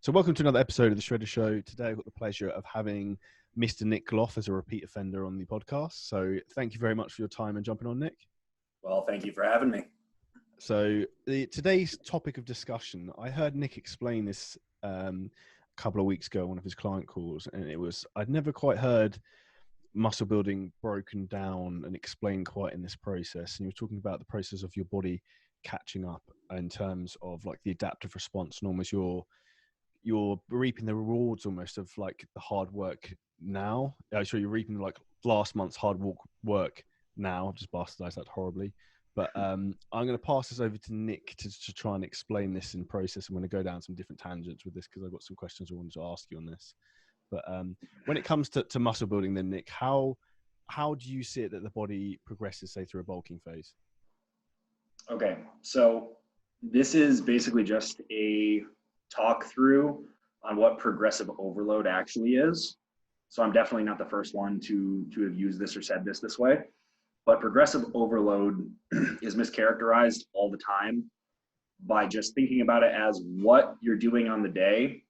So welcome to another episode of the Shredder Show. Today I've got the pleasure of having Mr. Nick Gloff as a repeat offender on the podcast. So thank you very much for your time and jumping on, Nick. Well, thank you for having me. So today's topic of discussion, I heard Nick explain this a couple of weeks ago on one of his client calls, and I'd never quite heard muscle building broken down and explained quite in this process. And you were talking about the process of your body catching up in terms of like the adaptive response, and almost you're reaping the rewards almost of like the hard work now. So you're reaping like last month's hard work now. I've just bastardized that horribly. But I'm going to pass this over to Nick to try and explain this in process. I'm going to go down some different tangents with this because I've got some questions I wanted to ask you on this. But when it comes to muscle building then, Nick, how do you see it that the body progresses, say, through a bulking phase? Okay, so this is basically just a talk through on what progressive overload actually is. So I'm definitely not the first one to have used this or said this way, but progressive overload is mischaracterized all the time by just thinking about it as what you're doing on the day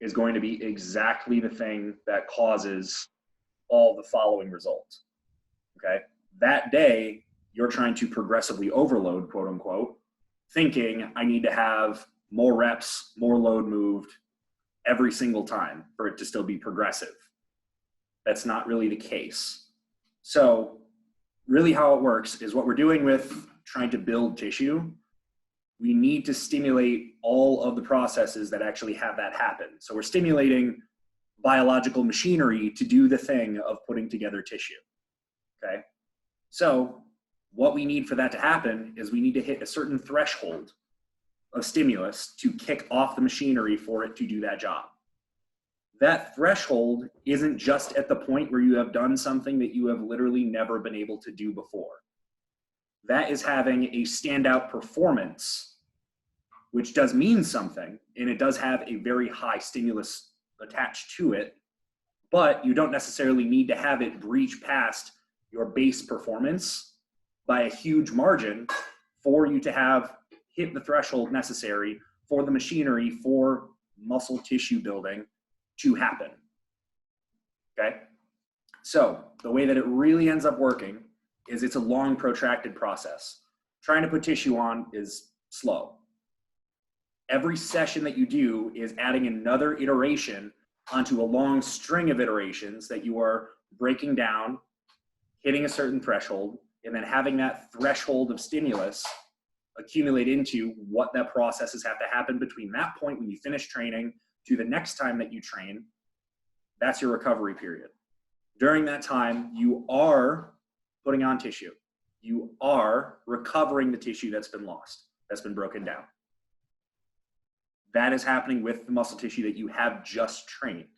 is going to be exactly the thing that causes all the following results. Okay, that day you're trying to progressively overload, quote unquote, thinking I need to have more reps, more load moved every single time for it to still be progressive. That's not really the case. So really how it works is what we're doing with trying to build tissue, we need to stimulate all of the processes that actually have that happen. So we're stimulating biological machinery to do the thing of putting together tissue, okay? So what we need for that to happen is we need to hit a certain threshold of stimulus to kick off the machinery for it to do that job. That threshold isn't just at the point where you have done something that you have literally never been able to do before. That is having a standout performance, which does mean something, and it does have a very high stimulus attached to it, but you don't necessarily need to have it breach past your base performance by a huge margin for you to have hit the threshold necessary for the machinery for muscle tissue building to happen. Okay? So the way that it really ends up working is it's a long, protracted process. Trying to put tissue on is slow. Every session that you do is adding another iteration onto a long string of iterations that you are breaking down, hitting a certain threshold, and then having that threshold of stimulus accumulate into what that processes have to happen between that point when you finish training to the next time that you train. That's your recovery period. During that time, you are putting on tissue. You are recovering the tissue that's been lost, that's been broken down. That is happening with the muscle tissue that you have just trained.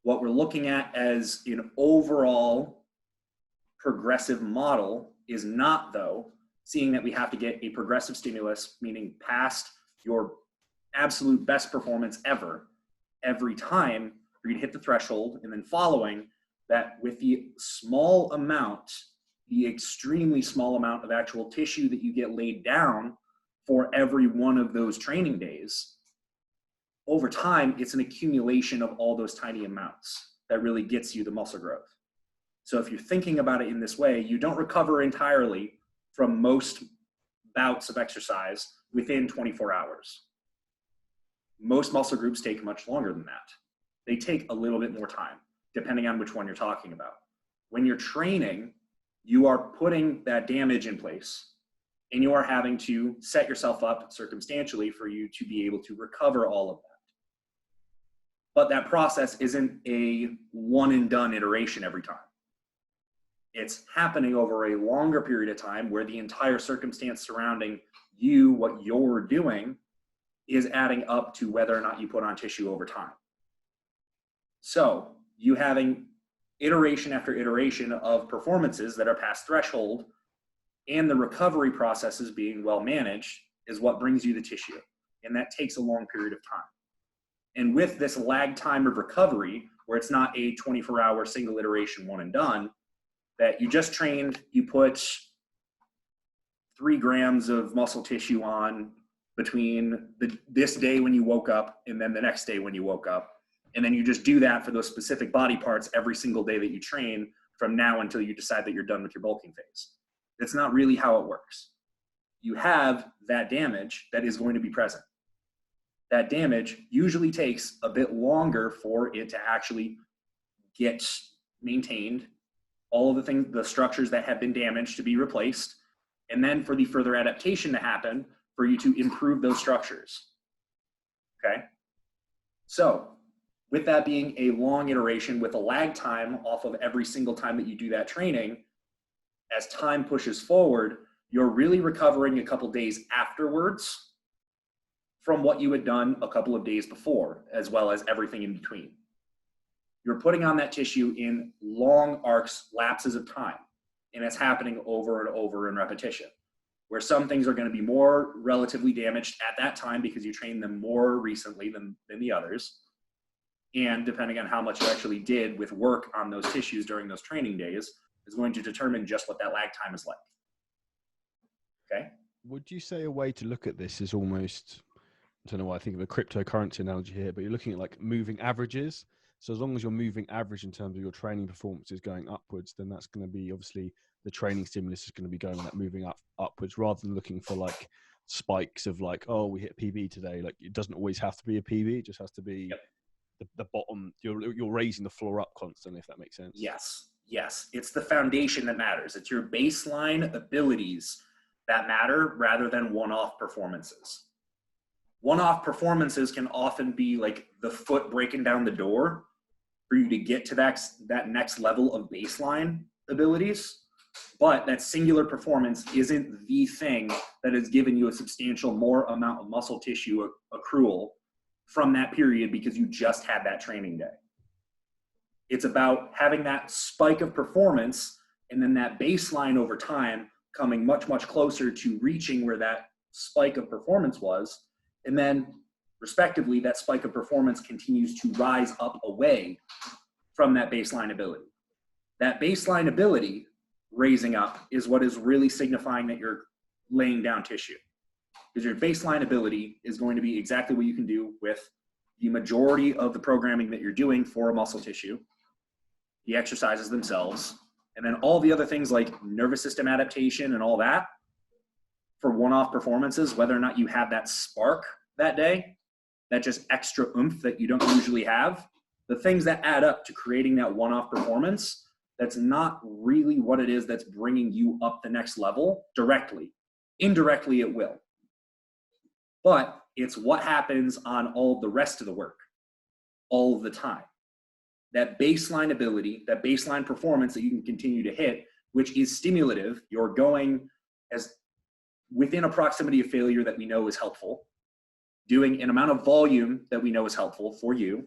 What we're looking at as an overall progressive model is not, though, seeing that we have to get a progressive stimulus, meaning past your absolute best performance ever, every time for you to hit the threshold, and then following that with the small amount, the extremely small amount of actual tissue that you get laid down for every one of those training days. Over time, it's an accumulation of all those tiny amounts that really gets you the muscle growth. So if you're thinking about it in this way, you don't recover entirely from most bouts of exercise within 24 hours. Most muscle groups take much longer than that. They take a little bit more time, depending on which one you're talking about. When you're training, you are putting that damage in place, and you are having to set yourself up circumstantially for you to be able to recover all of that. But that process isn't a one and done iteration every time. It's happening over a longer period of time where the entire circumstance surrounding you, what you're doing, is adding up to whether or not you put on tissue over time. So you having iteration after iteration of performances that are past threshold and the recovery processes being well managed is what brings you the tissue. And that takes a long period of time. And with this lag time of recovery, where it's not a 24-hour single iteration one and done, that you just trained, you put 3 grams of muscle tissue on between this day when you woke up and then the next day when you woke up. And then you just do that for those specific body parts every single day that you train from now until you decide that you're done with your bulking phase. That's not really how it works. You have that damage that is going to be present. That damage usually takes a bit longer for it to actually get maintained, all of the things, the structures that have been damaged to be replaced, and then for the further adaptation to happen for you to improve those structures. Okay? So, with that being a long iteration with a lag time off of every single time that you do that training, as time pushes forward, you're really recovering a couple days afterwards from what you had done a couple of days before, as well as everything in between. You're putting on that tissue in long arcs, lapses of time, and it's happening over and over in repetition, where some things are going to be more relatively damaged at that time because you trained them more recently than the others. And depending on how much you actually did with work on those tissues during those training days is going to determine just what that lag time is like. Okay? Would you say a way to look at this is almost, I don't know why I think of a cryptocurrency analogy here, but you're looking at like moving averages. So as long as you're moving average in terms of your training performance is going upwards, then that's going to be obviously the training stimulus is going to be going that moving upwards rather than looking for like spikes of like, oh, we hit PB today. Like it doesn't always have to be a PB. It just has to be the bottom. You're raising the floor up constantly, if that makes sense. Yes. It's the foundation that matters. It's your baseline abilities that matter rather than one-off performances. One-off performances can often be like the foot breaking down the door for you to get to that next level of baseline abilities. But that singular performance isn't the thing that has given you a substantial more amount of muscle tissue accrual from that period because you just had that training day. It's about having that spike of performance and then that baseline over time coming much, much closer to reaching where that spike of performance was. And then respectively, that spike of performance continues to rise up away from that baseline ability. That baseline ability raising up is what is really signifying that you're laying down tissue. Because your baseline ability is going to be exactly what you can do with the majority of the programming that you're doing for a muscle tissue, the exercises themselves, and then all the other things like nervous system adaptation and all that for one-off performances, whether or not you have that spark that day, that just extra oomph that you don't usually have, the things that add up to creating that one-off performance, that's not really what it is that's bringing you up the next level directly. Indirectly, it will. But it's what happens on all the rest of the work, all of the time. That baseline ability, that baseline performance that you can continue to hit, which is stimulative, you're going as within a proximity of failure that we know is helpful, doing an amount of volume that we know is helpful for you,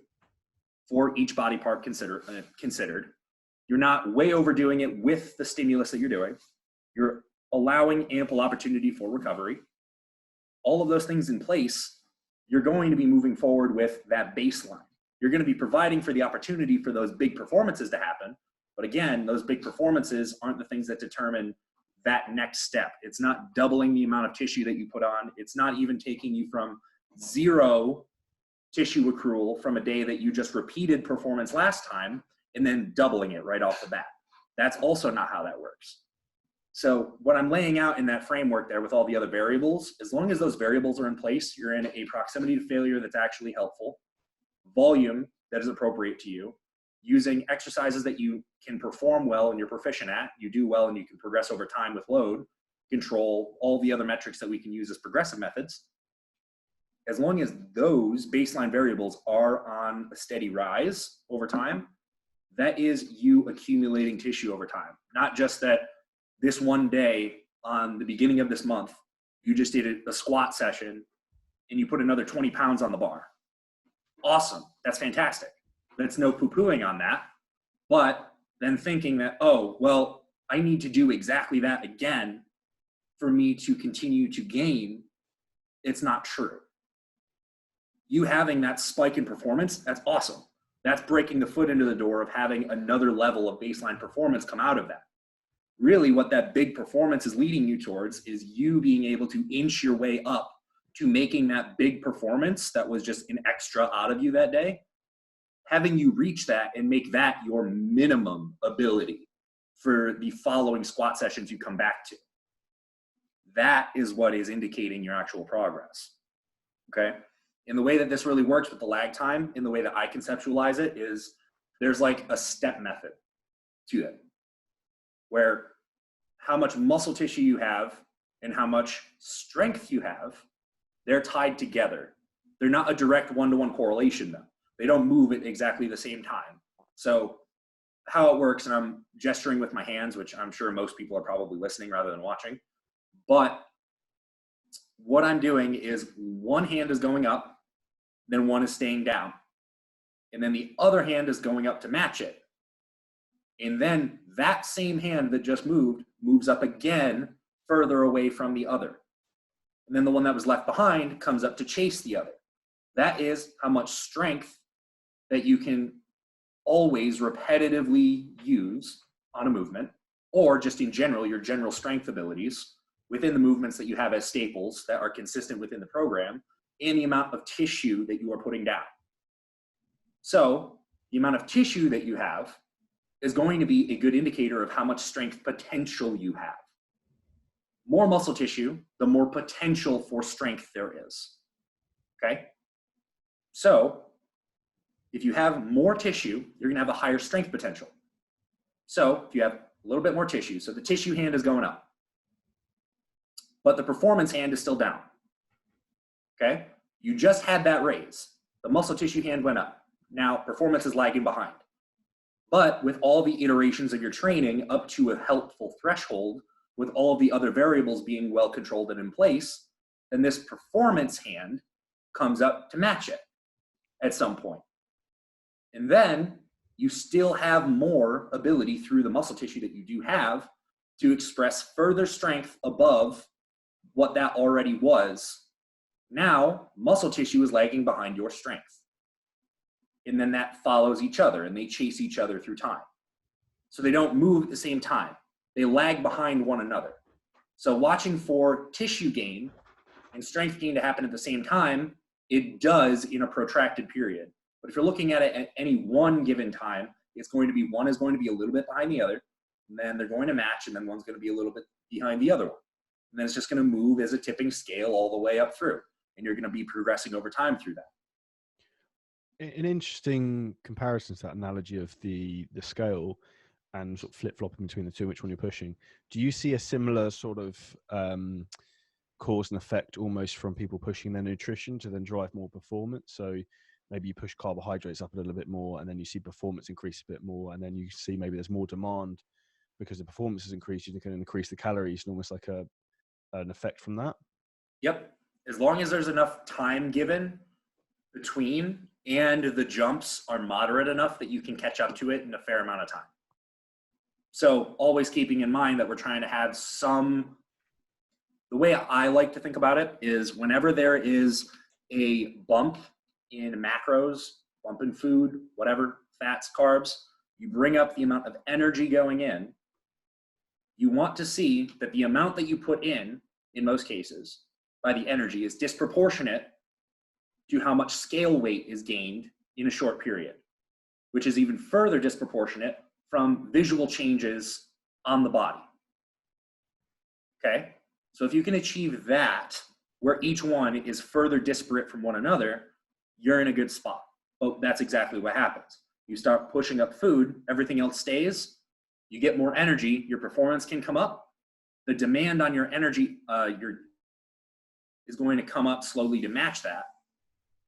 for each body part considered. You're not way overdoing it with the stimulus that you're doing. You're allowing ample opportunity for recovery. All of those things in place, you're going to be moving forward with that baseline. You're going to be providing for the opportunity for those big performances to happen. But again, those big performances aren't the things that determine that next step. It's not doubling the amount of tissue that you put on. It's not even taking you from zero tissue accrual from a day that you just repeated performance last time and then doubling it right off the bat. That's also not how that works. So what I'm laying out in that framework there with all the other variables, as long as those variables are in place, you're in a proximity to failure that's actually helpful, volume that is appropriate to you, using exercises that you can perform well and you're proficient at, you do well and you can progress over time with load, control, all the other metrics that we can use as progressive methods. As long as those baseline variables are on a steady rise over time, that is you accumulating tissue over time. Not just that this one day on the beginning of this month, you just did a squat session and you put another 20 pounds on the bar. Awesome. That's fantastic. That's no poo-pooing on that. But then thinking that, oh, well, I need to do exactly that again for me to continue to gain, it's not true. You having that spike in performance, that's awesome. That's breaking the foot into the door of having another level of baseline performance come out of that. Really what that big performance is leading you towards is you being able to inch your way up to making that big performance that was just an extra out of you that day, having you reach that and make that your minimum ability for the following squat sessions you come back to. That is what is indicating your actual progress, okay? And the way that this really works with the lag time, in the way that I conceptualize it, is there's like a step method to it, where how much muscle tissue you have and how much strength you have, they're tied together. They're not a direct one-to-one correlation though. They don't move at exactly the same time. So how it works, and I'm gesturing with my hands, which I'm sure most people are probably listening rather than watching, but what I'm doing is one hand is going up, then one is staying down. And then the other hand is going up to match it. And then that same hand that just moved moves up again further away from the other. And then the one that was left behind comes up to chase the other. That is how much strength that you can always repetitively use on a movement, or just in general, your general strength abilities within the movements that you have as staples that are consistent within the program, and the amount of tissue that you are putting down. So the amount of tissue that you have is going to be a good indicator of how much strength potential you have. More muscle tissue, the more potential for strength there is, okay? So if you have more tissue, you're gonna have a higher strength potential. So if you have a little bit more tissue, so the tissue hand is going up, but the performance hand is still down, okay? You just had that raise. The muscle tissue hand went up. Now performance is lagging behind. But with all the iterations of your training up to a helpful threshold, with all of the other variables being well controlled and in place, then this performance hand comes up to match it at some point. And then you still have more ability through the muscle tissue that you do have to express further strength above what that already was. Now, muscle tissue is lagging behind your strength. And then that follows each other and they chase each other through time. So they don't move at the same time. They lag behind one another. So watching for tissue gain and strength gain to happen at the same time, it does in a protracted period. But if you're looking at it at any one given time, it's going to be, one is going to be a little bit behind the other, and then they're going to match, and then one's going to be a little bit behind the other one. And then it's just going to move as a tipping scale all the way up through. And you're going to be progressing over time through that. An interesting comparison to that analogy of the scale and sort of flip-flopping between the two, which one you're pushing. Do you see a similar sort of cause and effect almost from people pushing their nutrition to then drive more performance? So maybe you push carbohydrates up a little bit more and then you see performance increase a bit more, and then you see maybe there's more demand because the performance has increased, you can increase the calories, and almost like an effect from that? Yep. As long as there's enough time given between and the jumps are moderate enough that you can catch up to it in a fair amount of time. So always keeping in mind that we're trying to have some, the way I like to think about it is whenever there is a bump in macros, bump in food, whatever, fats, carbs, you bring up the amount of energy going in. You want to see that the amount that you put in most cases, by the energy is disproportionate to how much scale weight is gained in a short period, which is even further disproportionate from visual changes on the body. Okay, so if you can achieve that, where each one is further disparate from one another, you're in a good spot. But that's exactly what happens. You start pushing up food, everything else stays, you get more energy, your performance can come up, the demand on your energy is going to come up slowly to match that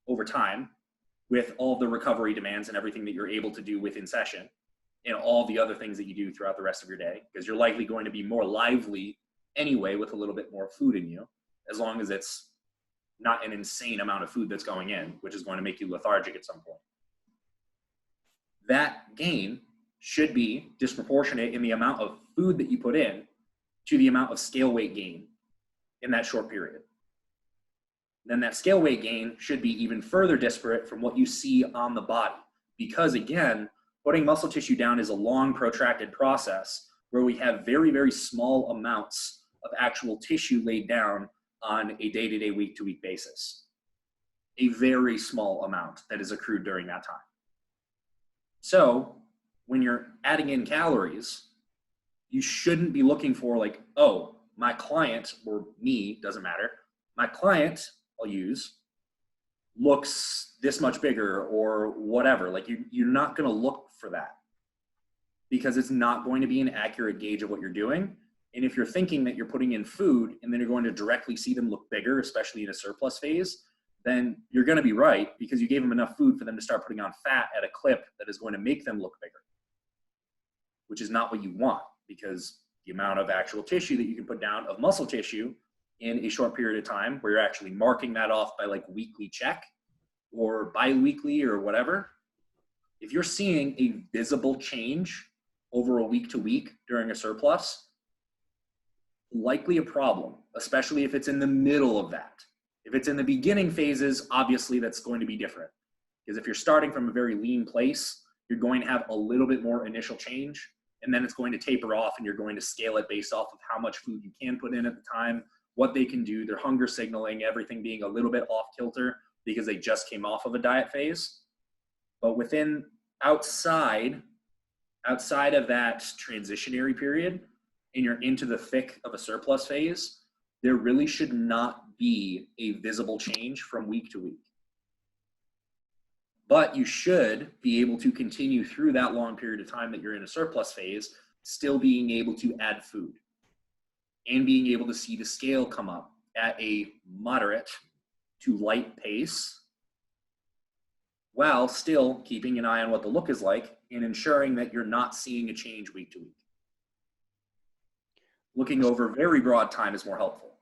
over time with all the recovery demands and everything that you're able to do within session and all the other things that you do throughout the rest of your day, because you're likely going to be more lively anyway with a little bit more food in you, as long as it's not an insane amount of food that's going in, which is going to make you lethargic at some point. That gain should be disproportionate in the amount of food that you put in to the amount of scale weight gain in that short period. Then that scale weight gain should be even further disparate from what you see on the body. Because again, putting muscle tissue down is a long, protracted process where we have very, very small amounts of actual tissue laid down on a day-to-day, week-to-week basis. A very small amount that is accrued during that time. So when you're adding in calories, you shouldn't be looking for like, oh, my client, or me, doesn't matter, my client, I'll use, looks this much bigger or whatever. Like you're not going to look for that, because it's not going to be an accurate gauge of what you're doing. And if you're thinking that you're putting in food and then you're going to directly see them look bigger, especially in a surplus phase, then you're going to be right, because you gave them enough food for them to start putting on fat at a clip that is going to make them look bigger, which is not what you want, because the amount of actual tissue that you can put down of muscle tissue in a short period of time, where you're actually marking that off by like weekly check or bi-weekly or whatever, if you're seeing a visible change over a week to week during a surplus, likely a problem, especially if it's in the middle of that. If it's in the beginning phases, obviously that's going to be different, because if you're starting from a very lean place, you're going to have a little bit more initial change, and then it's going to taper off, and you're going to scale it based off of how much food you can put in at the time, what they can do, their hunger signaling, everything being a little bit off kilter because they just came off of a diet phase. But outside of that transitionary period, and you're into the thick of a surplus phase, there really should not be a visible change from week to week. But you should be able to continue through that long period of time that you're in a surplus phase, still being able to add food and being able to see the scale come up at a moderate to light pace, while still keeping an eye on what the look is like and ensuring that you're not seeing a change week to week. Looking over very broad time is more helpful.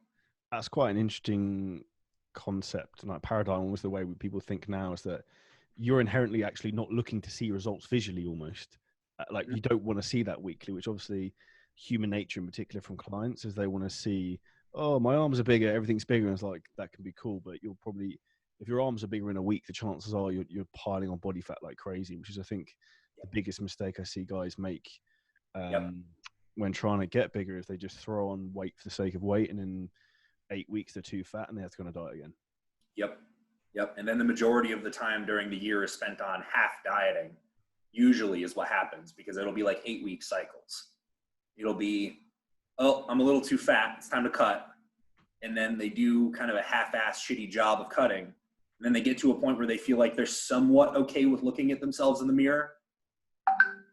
That's quite an interesting concept, and like paradigm was the way people think now, is that you're inherently actually not looking to see results visually almost. Like you don't want to see that weekly, which obviously human nature in particular from clients is they want to see, oh, my arms are bigger, everything's bigger. And it's like, that can be cool, but you'll probably, if your arms are bigger in a week, the chances are you're piling on body fat like crazy, which is, I think, the biggest mistake I see guys make when trying to get bigger, is they just throw on weight for the sake of weight, and in 8 weeks they're too fat and they have to go on a diet again. Yep. And then the majority of the time during the year is spent on half dieting, usually, is what happens, because it'll be like 8-week cycles. It'll be, oh, I'm a little too fat, it's time to cut. And then they do kind of a half-assed shitty job of cutting. And then they get to a point where they feel like they're somewhat okay with looking at themselves in the mirror.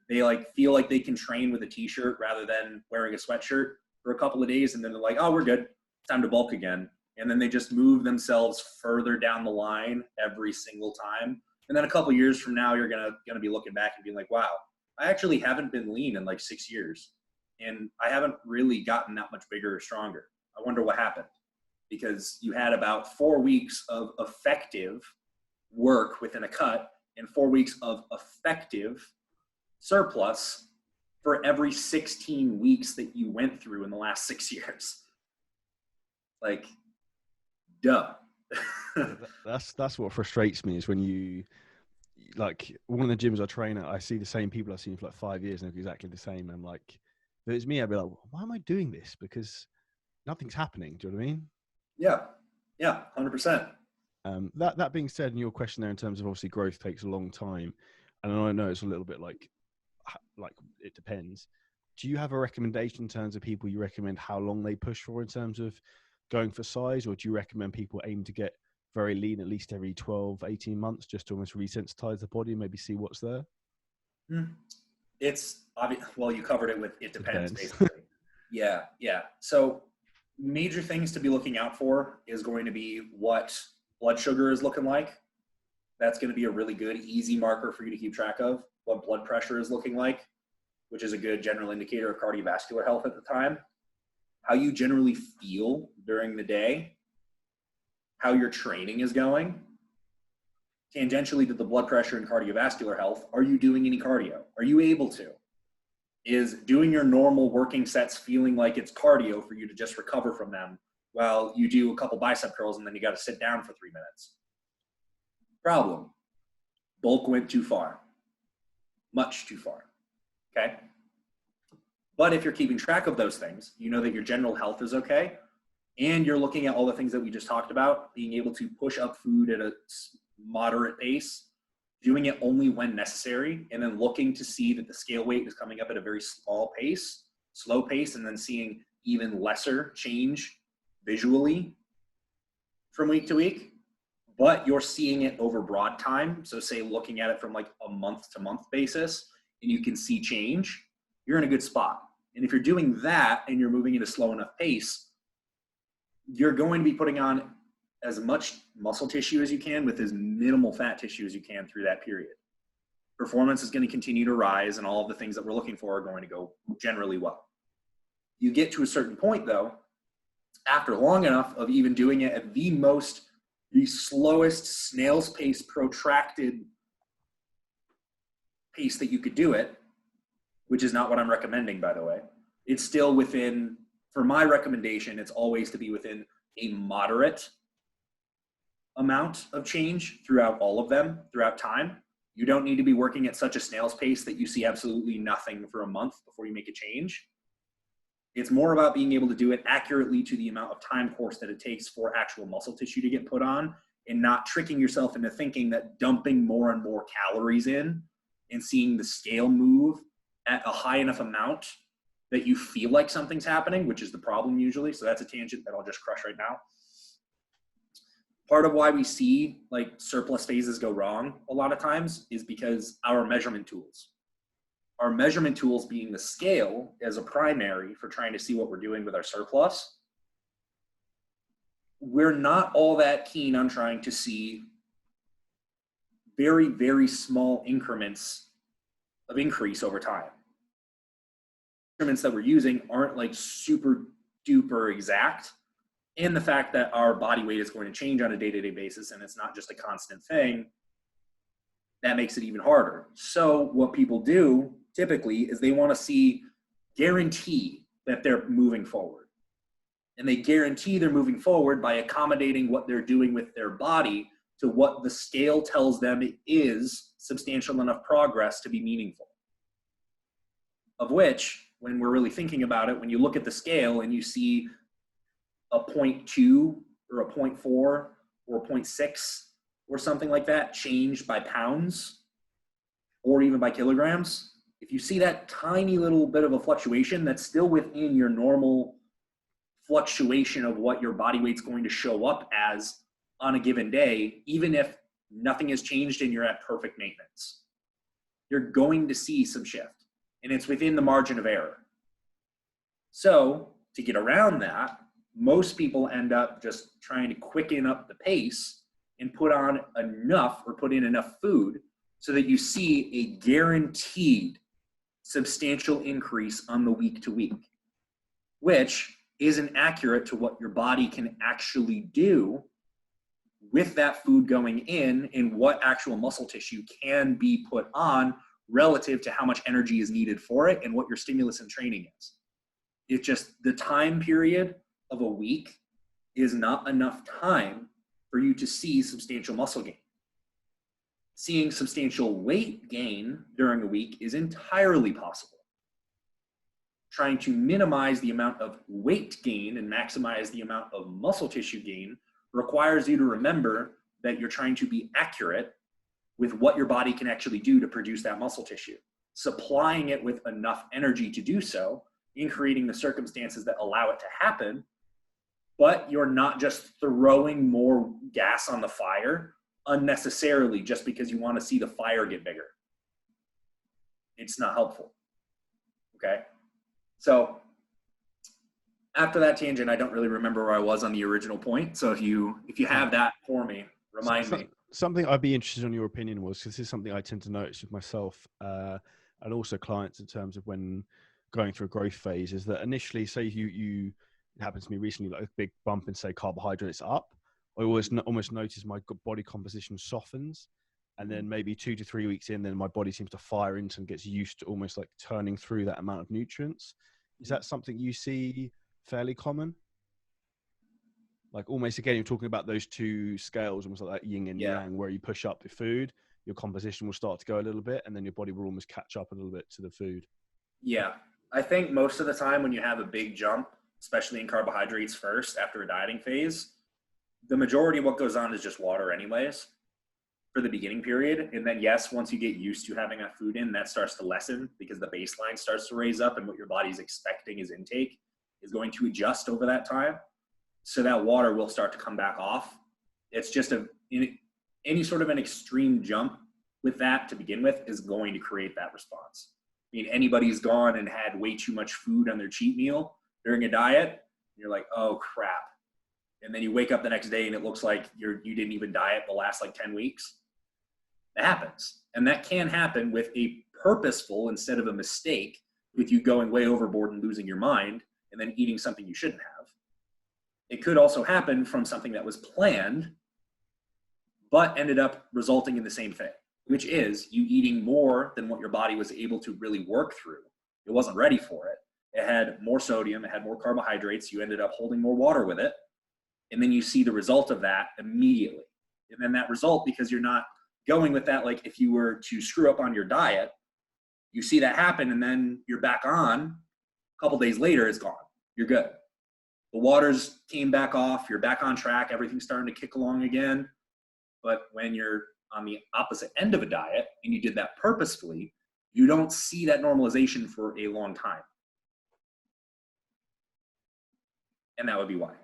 They like feel like they can train with a t-shirt rather than wearing a sweatshirt for a couple of days. And then they're like, oh, we're good, it's time to bulk again. And then they just move themselves further down the line every single time. And then a couple of years from now, you're gonna be looking back and being like, wow, I actually haven't been lean in like 6 years. And I haven't really gotten that much bigger or stronger. I wonder what happened. Because you had about 4 weeks of effective work within a cut and 4 weeks of effective surplus for every 16 weeks that you went through in the last 6 years. Like, duh. That's what frustrates me, is when you, like, one of the gyms I train at, I see the same people I've seen for like 5 years and they're exactly the same. And I'm like, if it's me, I'd be like, why am I doing this? Because nothing's happening. Do you know what I mean? Yeah, 100%. That being said, in your question there, in terms of obviously growth takes a long time, and I know it's a little bit like it depends. Do you have a recommendation in terms of people you recommend how long they push for in terms of going for size, or do you recommend people aim to get very lean at least every 12, 18 months just to almost resensitize the body and maybe see what's there? It's obvious. Well, you covered it with it depends. Basically. Yeah. So major things to be looking out for is going to be what blood sugar is looking like. That's going to be a really good, easy marker for you to keep track of. What blood pressure is looking like, which is a good general indicator of cardiovascular health at the time. How you generally feel during the day. How your training is going. Tangentially to the blood pressure and cardiovascular health, are you doing any cardio? Are you able to? Is doing your normal working sets feeling like it's cardio for you to just recover from them while you do a couple bicep curls and then you got to sit down for 3 minutes? Problem. Bulk went too far. Much too far. Okay? But if you're keeping track of those things, you know that your general health is okay, and you're looking at all the things that we just talked about, being able to push up food at a moderate pace, doing it only when necessary, and then looking to see that the scale weight is coming up at a very slow pace, and then seeing even lesser change visually from week to week, but you're seeing it over broad time. So say looking at it from like a month to month basis, and you can see change, you're in a good spot. And if you're doing that and you're moving at a slow enough pace, you're going to be putting on as much muscle tissue as you can with as minimal fat tissue as you can through that period. Performance is going to continue to rise, and all of the things that we're looking for are going to go generally well. You get to a certain point though, after long enough of even doing it at the slowest snail's pace, protracted pace that you could do it, which is not what I'm recommending, by the way. It's still within, for my recommendation, it's always to be within a moderate amount of change throughout all of them, throughout time. You don't need to be working at such a snail's pace that you see absolutely nothing for a month before you make a change. It's more about being able to do it accurately to the amount of time course that it takes for actual muscle tissue to get put on, and not tricking yourself into thinking that dumping more and more calories in and seeing the scale move at a high enough amount that you feel like something's happening, which is the problem usually. So that's a tangent that I'll just crush right now. Part of why we see like surplus phases go wrong a lot of times is because our measurement tools being the scale as a primary for trying to see what we're doing with our surplus, we're not all that keen on trying to see very, very small increments of increase over time. Instruments that we're using aren't like super duper exact, and the fact that our body weight is going to change on a day-to-day basis and it's not just a constant thing, that makes it even harder. So what people do typically is they want to guarantee that they're moving forward. And they guarantee they're moving forward by accommodating what they're doing with their body to what the scale tells them it is substantial enough progress to be meaningful. Of which, when we're really thinking about it, when you look at the scale and you see a 0.2 or a 0.4 or a 0.6 or something like that change by pounds or even by kilograms, if you see that tiny little bit of a fluctuation that's still within your normal fluctuation of what your body weight's going to show up as on a given day, even if nothing has changed and you're at perfect maintenance, you're going to see some shift, and it's within the margin of error. So to get around that, most people end up just trying to quicken up the pace and put in enough food so that you see a guaranteed substantial increase on the week to week, which isn't accurate to what your body can actually do with that food going in and what actual muscle tissue can be put on relative to how much energy is needed for it and what your stimulus and training is. It's just the time period of a week is not enough time for you to see substantial muscle gain. Seeing substantial weight gain during a week is entirely possible. Trying to minimize the amount of weight gain and maximize the amount of muscle tissue gain requires you to remember that you're trying to be accurate with what your body can actually do to produce that muscle tissue, supplying it with enough energy to do so, in creating the circumstances that allow it to happen, but you're not just throwing more gas on the fire unnecessarily just because you want to see the fire get bigger. It's not helpful, okay? So after that tangent, I don't really remember where I was on the original point. So if you have that for me, remind me. Something I'd be interested in your opinion was, because this is something I tend to notice with myself and also clients in terms of when going through a growth phase, is that initially, say it happened to me recently, like a big bump in, say, carbohydrates up, I almost notice my body composition softens. And then maybe 2 to 3 weeks in, then my body seems to fire into and gets used to almost like turning through that amount of nutrients. Is that something you see fairly common? Like almost, again, you're talking about those two scales, almost like that yin and yang, where you push up the food, your composition will start to go a little bit, and then your body will almost catch up a little bit to the food. Yeah. I think most of the time when you have a big jump, especially in carbohydrates first after a dieting phase, the majority of what goes on is just water anyways for the beginning period. And then yes, once you get used to having that food in, that starts to lessen because the baseline starts to raise up and what your body's expecting as intake is going to adjust over that time. So that water will start to come back off. It's just any sort of an extreme jump with that to begin with is going to create that response. I mean, anybody's gone and had way too much food on their cheat meal during a diet, and you're like, oh crap. And then you wake up the next day and it looks like you didn't even diet the last like 10 weeks. That happens. And that can happen with a purposeful instead of a mistake, with you going way overboard and losing your mind and then eating something you shouldn't have. It could also happen from something that was planned, but ended up resulting in the same thing, which is you eating more than what your body was able to really work through. It wasn't ready for it. It had more sodium, it had more carbohydrates, you ended up holding more water with it. And then you see the result of that immediately. And then that result, because you're not going with that, like if you were to screw up on your diet, you see that happen and then you're back on, a couple days later, it's gone. You're good. The waters came back off, you're back on track, everything's starting to kick along again. But when you're on the opposite end of a diet and you did that purposefully, you don't see that normalization for a long time. And that would be why.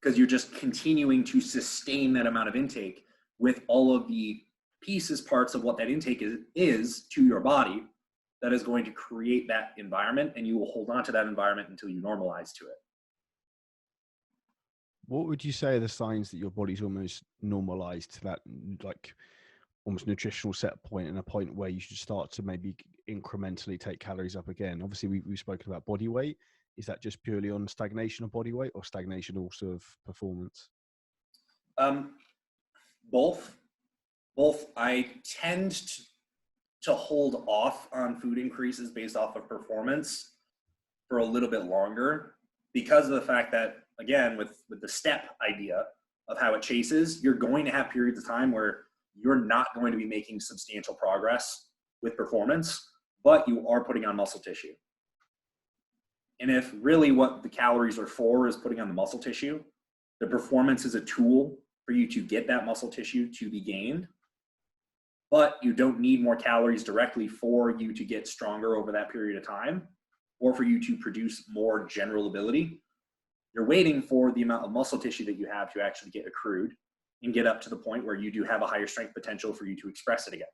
Because you're just continuing to sustain that amount of intake with all of the pieces, parts of what that intake is to your body that is going to create that environment, and you will hold on to that environment until you normalize to it. What would you say are the signs that your body's almost normalized to that, like almost nutritional set point, and a point where you should start to maybe incrementally take calories up again? Obviously, we've spoken about body weight. Is that just purely on stagnation of body weight, or stagnation also of performance? Both. I tend to hold off on food increases based off of performance for a little bit longer, because of the fact that, again, with the step idea of how it chases, you're going to have periods of time where you're not going to be making substantial progress with performance, but you are putting on muscle tissue. And if really what the calories are for is putting on the muscle tissue, the performance is a tool for you to get that muscle tissue to be gained, but you don't need more calories directly for you to get stronger over that period of time, or for you to produce more general ability. You're waiting for the amount of muscle tissue that you have to actually get accrued and get up to the point where you do have a higher strength potential for you to express it again.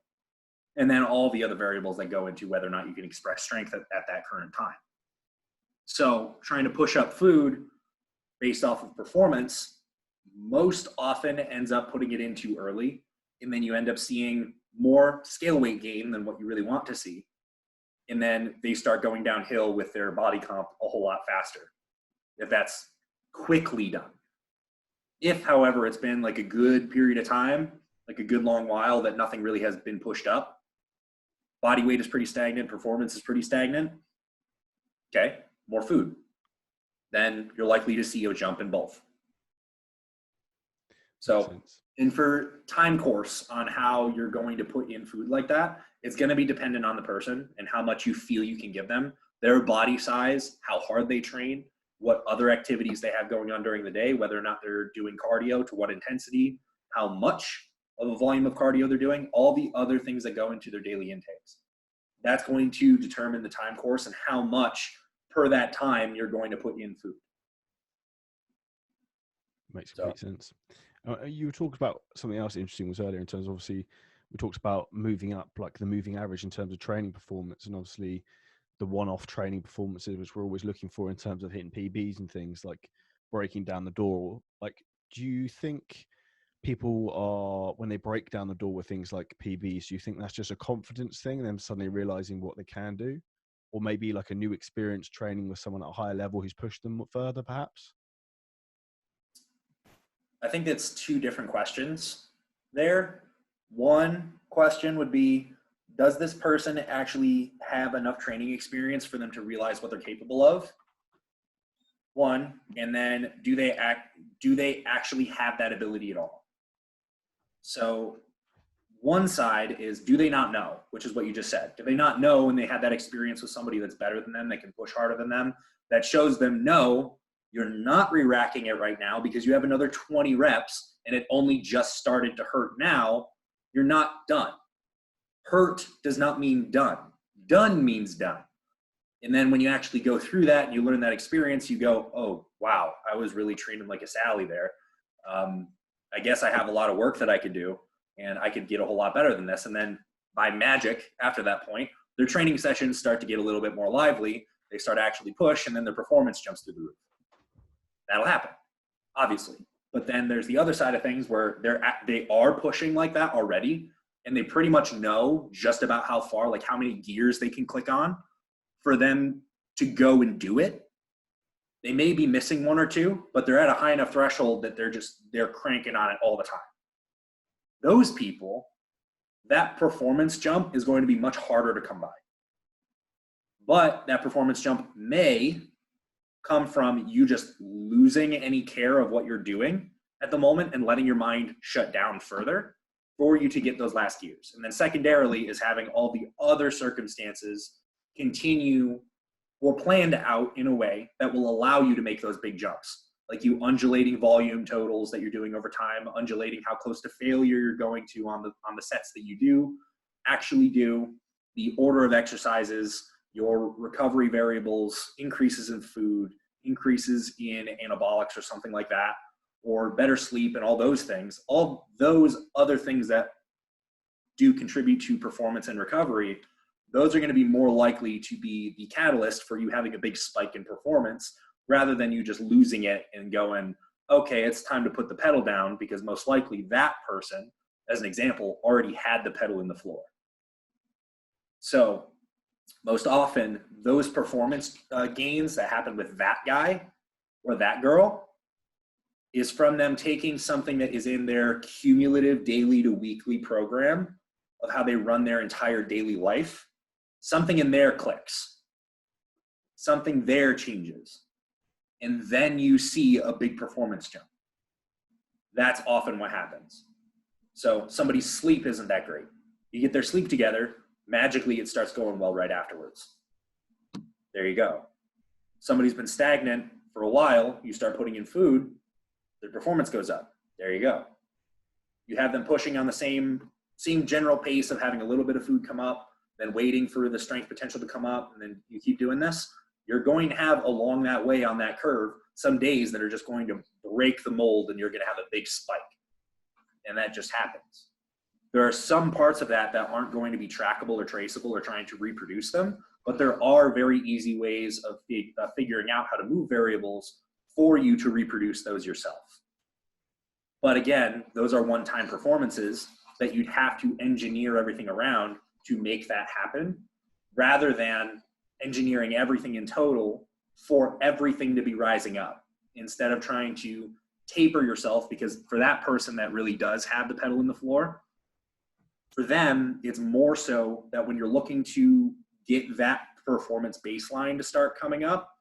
And then all the other variables that go into whether or not you can express strength at that current time. So trying to push up food based off of performance most often ends up putting it in too early, and then you end up seeing more scale weight gain than what you really want to see. And then they start going downhill with their body comp a whole lot faster, if that's quickly done. If, however, it's been like a good period of time, like a good long while that nothing really has been pushed up, body weight is pretty stagnant, performance is pretty stagnant, okay, more food, then you're likely to see a jump in both. So, and for time course on how you're going to put in food like that, it's going to be dependent on the person and how much you feel you can give them, their body size, how hard they train, what other activities they have going on during the day, whether or not they're doing cardio, to what intensity, how much of a volume of cardio they're doing, all the other things that go into their daily intakes. That's going to determine the time course and how much per that time you're going to put in food. Makes complete sense. You talked about something else interesting was earlier in terms of, obviously, we talked about moving up, like the moving average in terms of training performance, and obviously the one-off training performances, which we're always looking for in terms of hitting PBs and things like breaking down the door. Like, do you think people are, when they break down the door with things like PBs, do you think that's just a confidence thing, them suddenly realizing what they can do? Or maybe like a new experience training with someone at a higher level who's pushed them further, perhaps? I think that's two different questions there. One question would be, does this person actually have enough training experience for them to realize what they're capable of? One, and then do they actually have that ability at all? So One side is, do they not know, which is what you just said. Do they not know when they had that experience with somebody that's better than them, that can push harder than them, that shows them, no, you're not re-racking it right now because you have another 20 reps and it only just started to hurt now. You're not done. Hurt does not mean done. Done means done. And then when you actually go through that and you learn that experience, you go, oh, wow, I was really treated like a Sally there. I guess I have a lot of work that I could do, and I could get a whole lot better than this. And then by magic, after that point, their training sessions start to get a little bit more lively. They start to actually push, and then their performance jumps through the roof. That'll happen, obviously. But then there's the other side of things where they are pushing like that already, and they pretty much know just about how far, like how many gears they can click on for them to go and do it. They may be missing one or two, but they're at a high enough threshold that they're cranking on it all the time. Those people, that performance jump is going to be much harder to come by. But that performance jump may come from you just losing any care of what you're doing at the moment and letting your mind shut down further for you to get those last gears. And then secondarily is having all the other circumstances continue or planned out in a way that will allow you to make those big jumps. Like you undulating volume totals that you're doing over time, undulating how close to failure you're going to on the sets that you do, actually do, the order of exercises, your recovery variables, increases in food, increases in anabolics or something like that, or better sleep and all those things. All those other things that do contribute to performance and recovery, those are going to be more likely to be the catalyst for you having a big spike in performance rather than you just losing it and going, okay, it's time to put the pedal down, because most likely that person, as an example, already had the pedal in the floor. So most often those performance gains that happen with that guy or that girl is from them taking something that is in their cumulative daily to weekly program of how they run their entire daily life. Something in there clicks, something there changes, and then you see a big performance jump. That's often what happens. So somebody's sleep isn't that great. You get their sleep together, magically it starts going well right afterwards. There you go. Somebody's been stagnant for a while, you start putting in food, their performance goes up. There you go. You have them pushing on the same general pace of having a little bit of food come up, then waiting for the strength potential to come up, and then you keep doing this. You're going to have along that way on that curve some days that are just going to break the mold and you're going to have a big spike. And that just happens. There are some parts of that that aren't going to be trackable or traceable or trying to reproduce them, but there are very easy ways of figuring out how to move variables for you to reproduce those yourself. But again, those are one-time performances that you'd have to engineer everything around to make that happen, rather than engineering everything in total for everything to be rising up, instead of trying to taper yourself, because for that person that really does have the pedal in the floor, for them, it's more so that when you're looking to get that performance baseline to start coming up,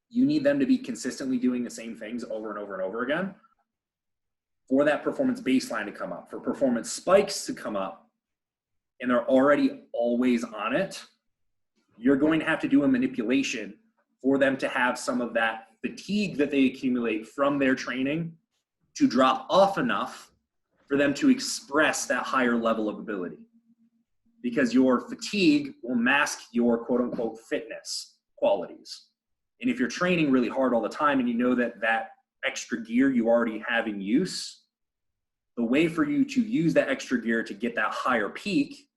you need them to be consistently doing the same things over and over and over again for that performance baseline to come up, for performance spikes to come up, and they're already always on it. You're going to have to do a manipulation for them to have some of that fatigue that they accumulate from their training to drop off enough for them to express that higher level of ability. Because your fatigue will mask your quote unquote fitness qualities. And if you're training really hard all the time and you know that that extra gear you already have in use, the way for you to use that extra gear to get that higher peak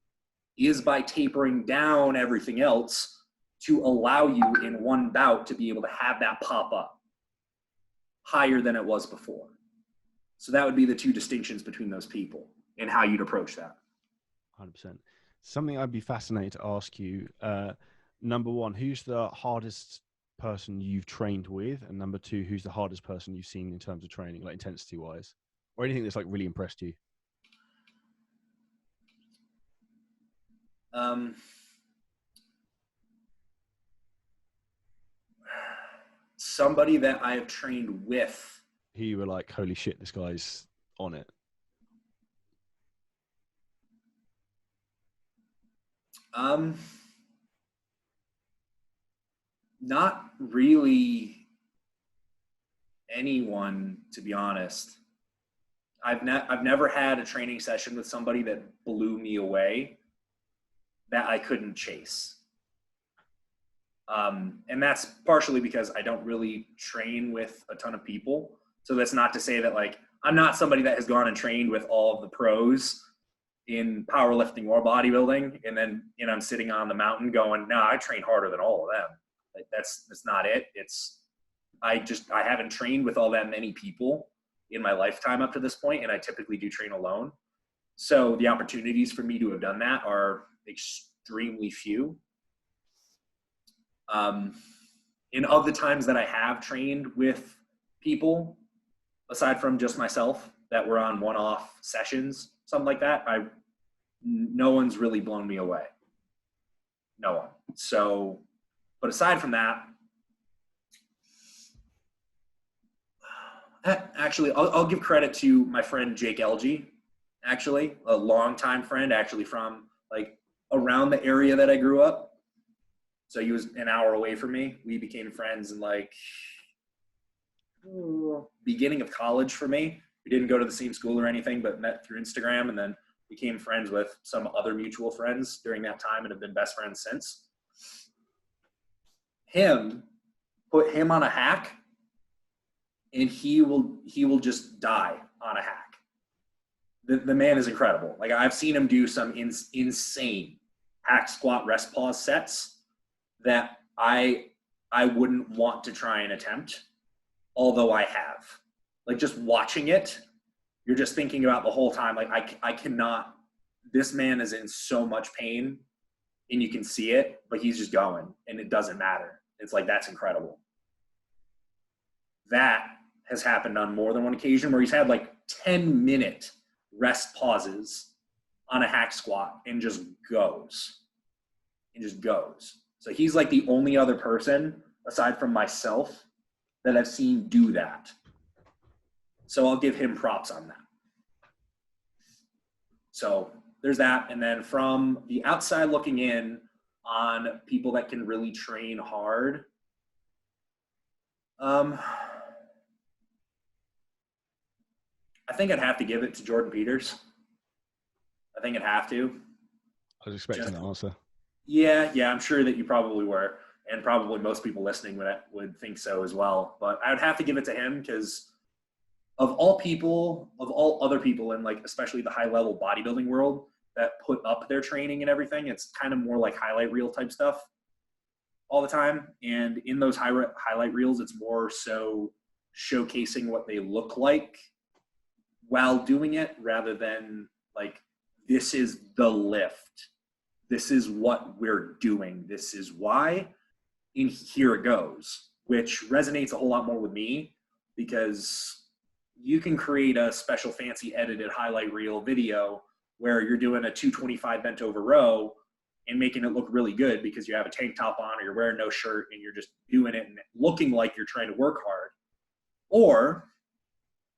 is by tapering down everything else to allow you in one bout to be able to have that pop up higher than it was before. So that would be the two distinctions between those people and how you'd approach that. 100%. Something I'd be fascinated to ask you, number one, who's the hardest person you've trained with? And number two, who's the hardest person you've seen in terms of training, like intensity wise, or anything that's like really impressed you? Somebody that I have trained with. Who you were like, holy shit, this guy's on it. Not really anyone, to be honest. I've never had a training session with somebody that blew me away that I couldn't chase. And that's partially because I don't really train with a ton of people. So that's not to say that, like, I'm not somebody that has gone and trained with all of the pros in powerlifting or bodybuilding, and then, you know, I'm sitting on the mountain going, no, I train harder than all of them. Like, that's not it. I haven't trained with all that many people in my lifetime up to this point, and I typically do train alone. So the opportunities for me to have done that are extremely few. And of the times that I have trained with people, aside from just myself, that were on one-off sessions, something like that, no one's really blown me away. No one. So, but aside from that, actually, I'll give credit to my friend Jake Elgie, actually, a longtime friend, actually from like around the area that I grew up. So he was an hour away from me. We became friends in like beginning of college for me. We didn't go to the same school or anything, but met through Instagram, and then became friends with some other mutual friends during that time and have been best friends since. Put him on a hack, and he will just die on a hack. The man is incredible. Like, I've seen him do some insane hack, squat, rest, pause sets that I wouldn't want to try and attempt, although I have. Like, just watching it, you're just thinking about the whole time, like, I cannot, this man is in so much pain, and you can see it, but he's just going, and it doesn't matter. It's like, that's incredible. That has happened on more than one occasion where he's had like 10-minute rest pauses on a hack squat and just goes. So he's like the only other person, aside from myself, that I've seen do that. So I'll give him props on that. So there's that. And then from the outside looking in on people that can really train hard, I think I'd have to give it to Jordan Peters. I think I'd have to. I was expecting that answer. Yeah, I'm sure that you probably were, and probably most people listening would think so as well. But I would have to give it to him because of all other people in, like, especially the high-level bodybuilding world that put up their training and everything, it's kind of more like highlight reel type stuff all the time. And in those highlight reels, it's more so showcasing what they look like while doing it, rather than like, this is the lift. This is what we're doing. This is why, and here it goes, which resonates a whole lot more with me, because you can create a special fancy edited highlight reel video where you're doing a 225 bent over row and making it look really good because you have a tank top on or you're wearing no shirt and you're just doing it and looking like you're trying to work hard. Or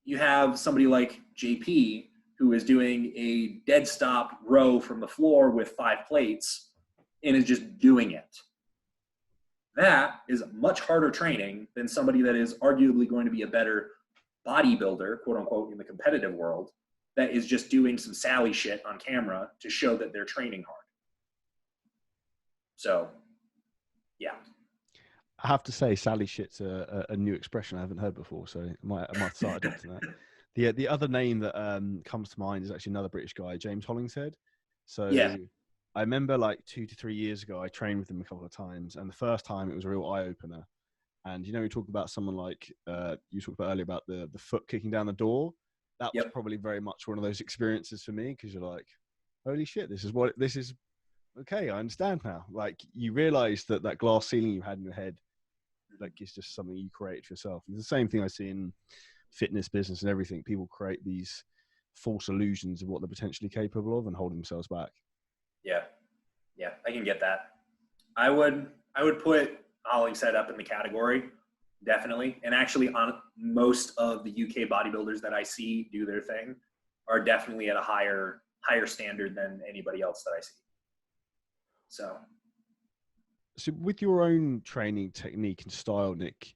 you have somebody like JP who is doing a dead stop row from the floor with 5 plates and is just doing it. That is much harder training than somebody that is arguably going to be a better bodybuilder, quote unquote, in the competitive world, that is just doing some Sally shit on camera to show that they're training hard. So, yeah. I have to say, Sally shit's a new expression I haven't heard before, so I might start adopting that. The other name that comes to mind is actually another British guy, James Hollingshead. So yeah. I remember like 2 to 3 years ago, I trained with him a couple of times, and the first time it was a real eye opener. And you know, we talked about someone like you talked about earlier about the foot kicking down the door. That was probably very much one of those experiences for me, because you're like, holy shit, this is okay. I understand now. Like, you realize that glass ceiling you had in your head, like, it's just something you created for yourself. And it's the same thing I see in fitness business and everything. People create these false illusions of what they're potentially capable of and hold themselves back. Yeah, I can get that. I would put Hollingshead up in the category, definitely. And actually, on most of the UK bodybuilders that I see do their thing are definitely at a higher standard than anybody else that I see. So So with your own training technique and style, Nick,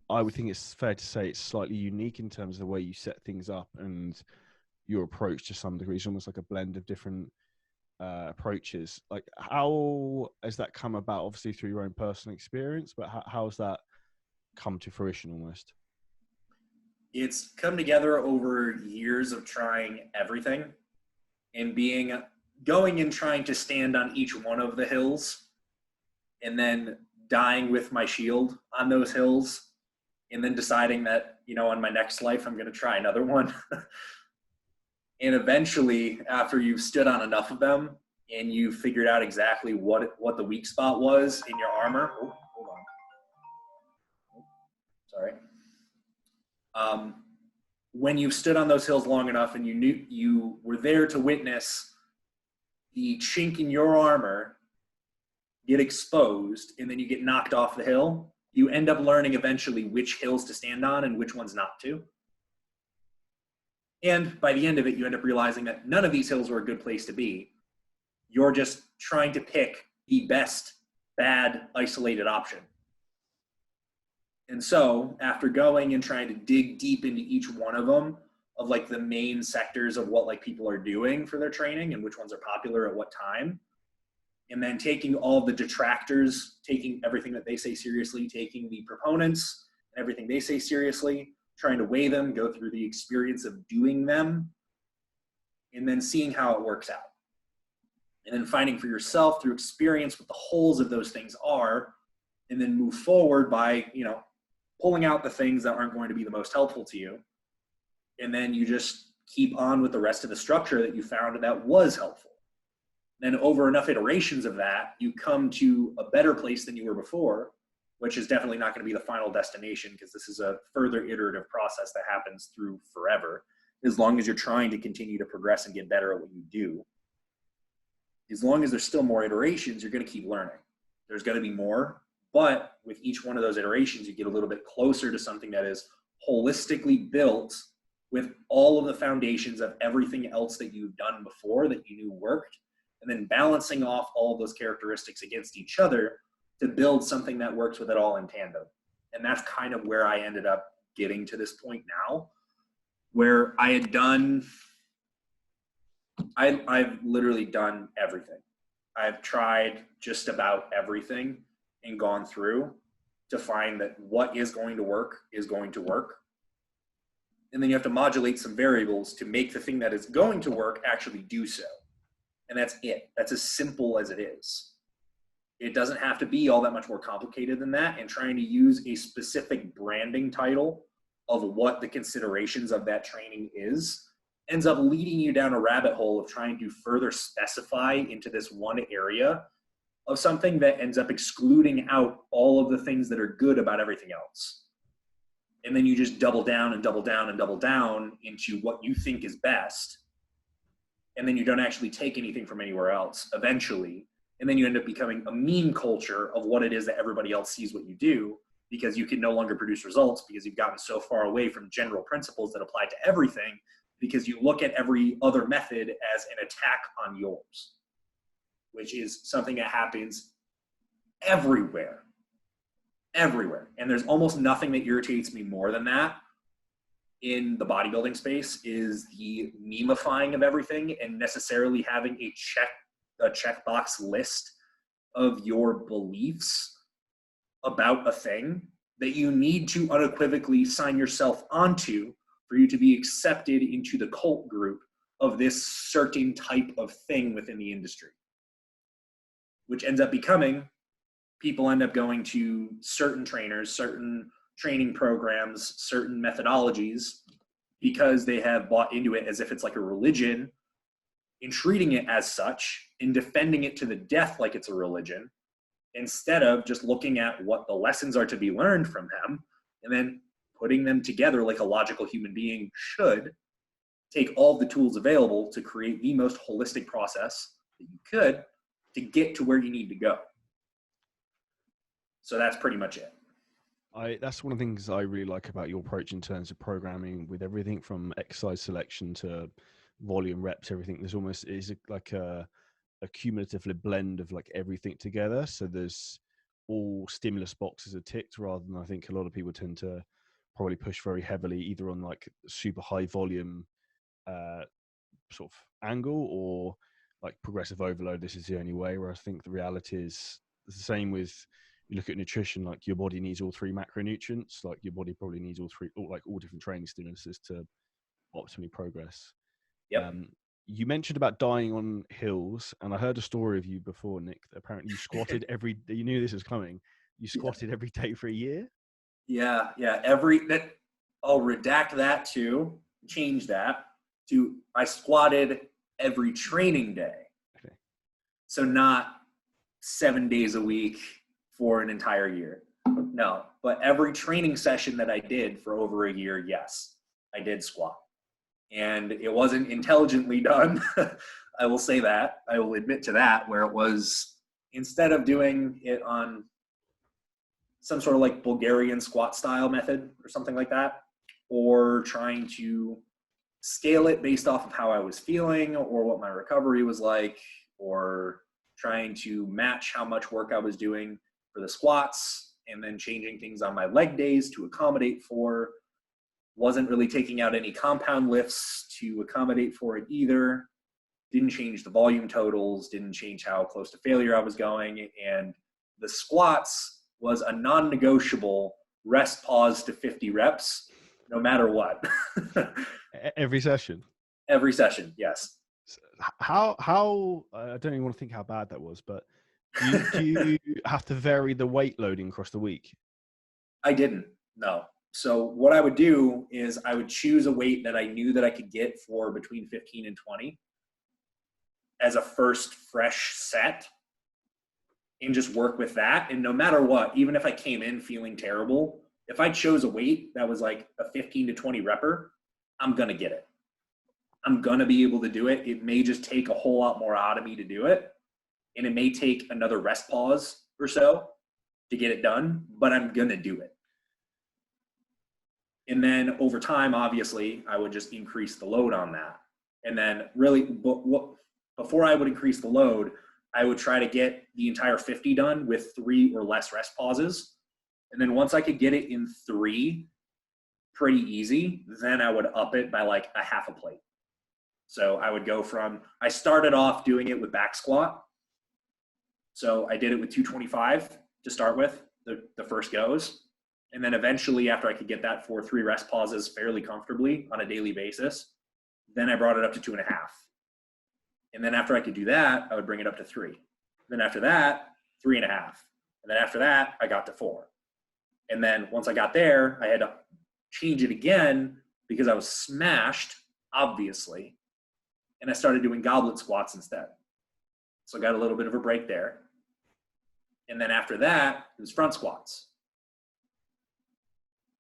I would think it's fair to say it's slightly unique in terms of the way you set things up and your approach to some degree. It's almost like a blend of different approaches. Like, how has that come about? Obviously through your own personal experience, but how has that come to fruition almost? it's come together over years of trying everything and going and trying to stand on each one of the hills and then dying with my shield on those hills and then deciding that, on my next life, I'm going to try another one. And eventually, after you've stood on enough of them and you figured out exactly what the weak spot was in your armor. Oh, hold on. Sorry. When you've stood on those hills long enough and you knew you were there to witness the chink in your armor get exposed and then you get knocked off the hill, you end up learning eventually which hills to stand on and which ones not to. And by the end of it, you end up realizing that none of these hills were a good place to be. You're just trying to pick the best bad isolated option. And so after going and trying to dig deep into each one of them, of like the main sectors of what like people are doing for their training and which ones are popular at what time, and then taking all the detractors, taking everything that they say seriously, taking the proponents and everything they say seriously, trying to weigh them, go through the experience of doing them, and then seeing how it works out. And then finding for yourself through experience what the holes of those things are, and then move forward by, pulling out the things that aren't going to be the most helpful to you. And then you just keep on with the rest of the structure that you found that was helpful. Then over enough iterations of that, you come to a better place than you were before, which is definitely not going to be the final destination because this is a further iterative process that happens through forever. As long as you're trying to continue to progress and get better at what you do, as long as there's still more iterations, you're going to keep learning. There's going to be more, but with each one of those iterations, you get a little bit closer to something that is holistically built with all of the foundations of everything else that you've done before that you knew worked, and then balancing off all of those characteristics against each other to build something that works with it all in tandem. And that's kind of where I ended up getting to this point now, where I've literally done everything. I've tried just about everything and gone through to find that what is going to work is going to work. And then you have to modulate some variables to make the thing that is going to work actually do so. And that's it. That's as simple as it is. It doesn't have to be all that much more complicated than that. And trying to use a specific branding title of what the considerations of that training is ends up leading you down a rabbit hole of trying to further specify into this one area of something that ends up excluding out all of the things that are good about everything else. And then you just double down and double down and double down into what you think is best. And then you don't actually take anything from anywhere else eventually. And then you end up becoming a meme culture of what it is that everybody else sees what you do, because you can no longer produce results because you've gotten so far away from general principles that apply to everything, because you look at every other method as an attack on yours, which is something that happens everywhere. And there's almost nothing that irritates me more than that in the bodybuilding space is the memifying of everything and necessarily having a checkbox list of your beliefs about a thing that you need to unequivocally sign yourself onto for you to be accepted into the cult group of this certain type of thing within the industry, which ends up becoming people end up going to certain trainers, certain training programs, certain methodologies, because they have bought into it as if it's like a religion, in treating it as such, in defending it to the death like it's a religion, instead of just looking at what the lessons are to be learned from them, and then putting them together like a logical human being should, take all the tools available to create the most holistic process that you could to get to where you need to go. So that's pretty much it. That's one of the things I really like about your approach in terms of programming, with everything from exercise selection to volume reps, everything. There's almost like a a cumulative blend of like everything together. So there's all stimulus boxes are ticked, rather than I think a lot of people tend to probably push very heavily either on like super high volume sort of angle, or like progressive overload. This is the only way. Where I think the reality is it's the same with, you look at nutrition, like your body needs all three macronutrients. Like your body probably needs all different training stimuluses to optimally progress. Yep. You mentioned about dying on hills, and I heard a story of you before, Nick, that apparently you squatted you knew this was coming. You squatted every day for a year. Yeah. I'll redact that too, change that to I squatted every training day. Okay. So not 7 days a week for an entire year. No, but every training session that I did for over a year, yes, I did squat. And it wasn't intelligently done. I will say that. I will admit to that, where it was, instead of doing it on some sort of like Bulgarian squat style method or something like that, or trying to scale it based off of how I was feeling or what my recovery was like, or trying to match how much work I was doing for the squats and then changing things on my leg days to accommodate for. Wasn't really taking out any compound lifts to accommodate for it either. Didn't change the volume totals, didn't change how close to failure I was going. And the squats was a non-negotiable rest pause to 50 reps, no matter what. Every session? Every session, yes. How I don't even want to think how bad that was, but do you have to vary the weight loading across the week? I didn't, no. So what I would do is I would choose a weight that I knew that I could get for between 15 and 20 as a first fresh set, and just work with that. And no matter what, even if I came in feeling terrible, if I chose a weight that was like a 15 to 20 repper, I'm going to get it. I'm going to be able to do it. It may just take a whole lot more out of me to do it. And it may take another rest pause or so to get it done, but I'm going to do it. And then over time, obviously, I would just increase the load on that. And then really, before I would increase the load, I would try to get the entire 50 done with 3 or less rest pauses. And then once I could get it in 3 pretty easy, then I would up it by like a half a plate. So I would go from, I started off doing it with back squat. So I did it with 225 to start with, the first goes. And then eventually, after I could get that for 3 rest pauses fairly comfortably on a daily basis, then I brought it up to 2.5. And then after I could do that, I would bring it up to 3. Then after that, 3.5. And then after that, I got to 4. And then once I got there, I had to change it again because I was smashed, obviously. And I started doing goblet squats instead. So I got a little bit of a break there. And then after that, it was front squats.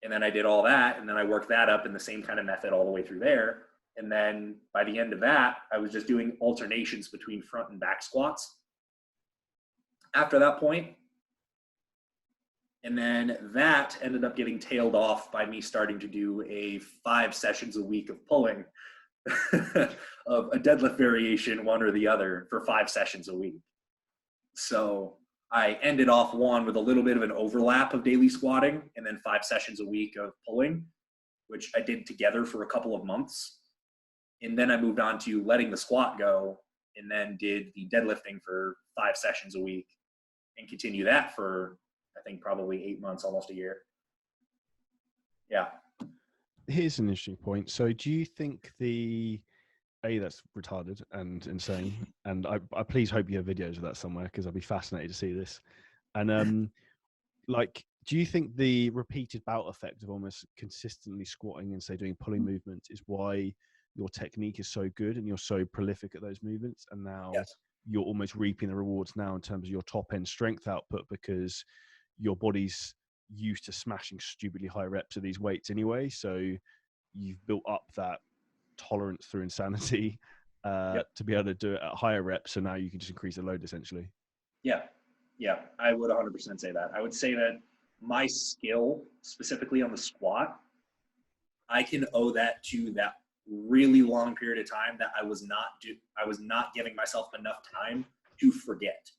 And then I did all that, and then I worked that up in the same kind of method all the way through there. And then by the end of that, I was just doing alternations between front and back squats after that point. And then that ended up getting tailed off by me starting to do a 5 sessions a week of pulling of a deadlift variation, one or the other, for 5 sessions a week. So I ended off one with a little bit of an overlap of daily squatting and then 5 sessions a week of pulling, which I did together for a couple of months. And then I moved on to letting the squat go and then did the deadlifting for 5 sessions a week and continue that for, I think, probably 8 months, almost a year. Yeah. Here's an interesting point. So do you think that's retarded and insane, and I please hope you have videos of that somewhere, because I'd be fascinated to see this. And like, do you think the repeated bout effect of almost consistently squatting and say doing pulling movements is why your technique is so good and you're so prolific at those movements, and now you're almost reaping the rewards now in terms of your top end strength output, because your body's used to smashing stupidly high reps of these weights anyway, so you've built up that tolerance through insanity to be able to do it at higher reps, so now you can just increase the load essentially? Yeah, I would 100% say that. I would say that my skill, specifically on the squat, I can owe that to that really long period of time that I was not giving myself enough time to forget.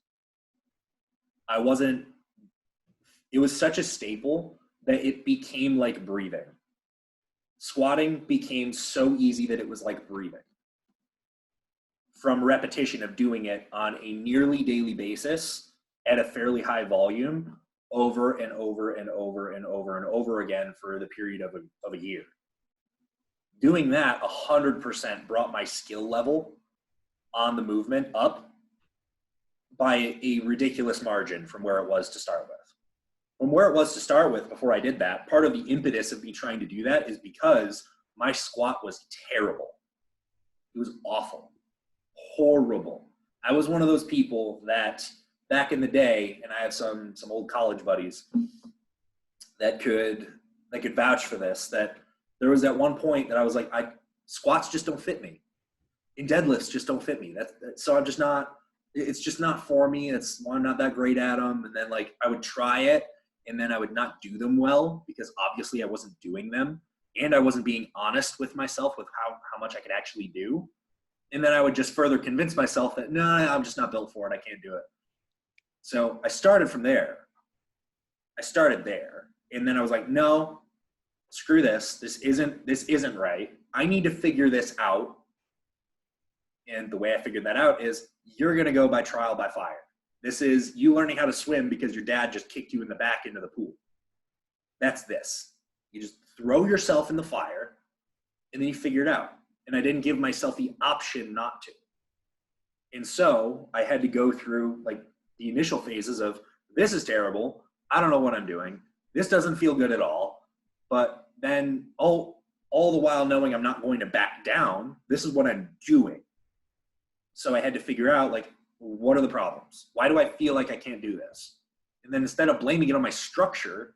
It was such a staple that it became like breathing. Squatting became so easy that it was like breathing. From repetition of doing it on a nearly daily basis at a fairly high volume over and over and over and over and over again for the period of a year. Doing that 100% brought my skill level on the movement up by a ridiculous margin from where it was to start with. From where it was to start with before I did that, part of the impetus of me trying to do that is because my squat was terrible. It was awful, horrible. I was one of those people that back in the day, and I have some old college buddies that could vouch for this, that there was at one point that I was like, squats just don't fit me. And deadlifts just don't fit me. So I'm just not, it's just not for me. I'm not that great at them. And then like I would try it and then I would not do them well because obviously I wasn't doing them and I wasn't being honest with myself with how much I could actually do. And then I would just further convince myself that, no, I'm just not built for it. I can't do it. So I started from there. And then I was like, no, screw this. This isn't right. I need to figure this out. And the way I figured that out is you're going to go by trial by fire. This is you learning how to swim because your dad just kicked you in the back into the pool. That's this. You just throw yourself in the fire and then you figure it out. And I didn't give myself the option not to. And so I had to go through like the initial phases of this is terrible. I don't know what I'm doing. This doesn't feel good at all. But then all the while knowing I'm not going to back down, this is what I'm doing. So I had to figure out like, what are the problems? Why do I feel like I can't do this? And then instead of blaming it on my structure,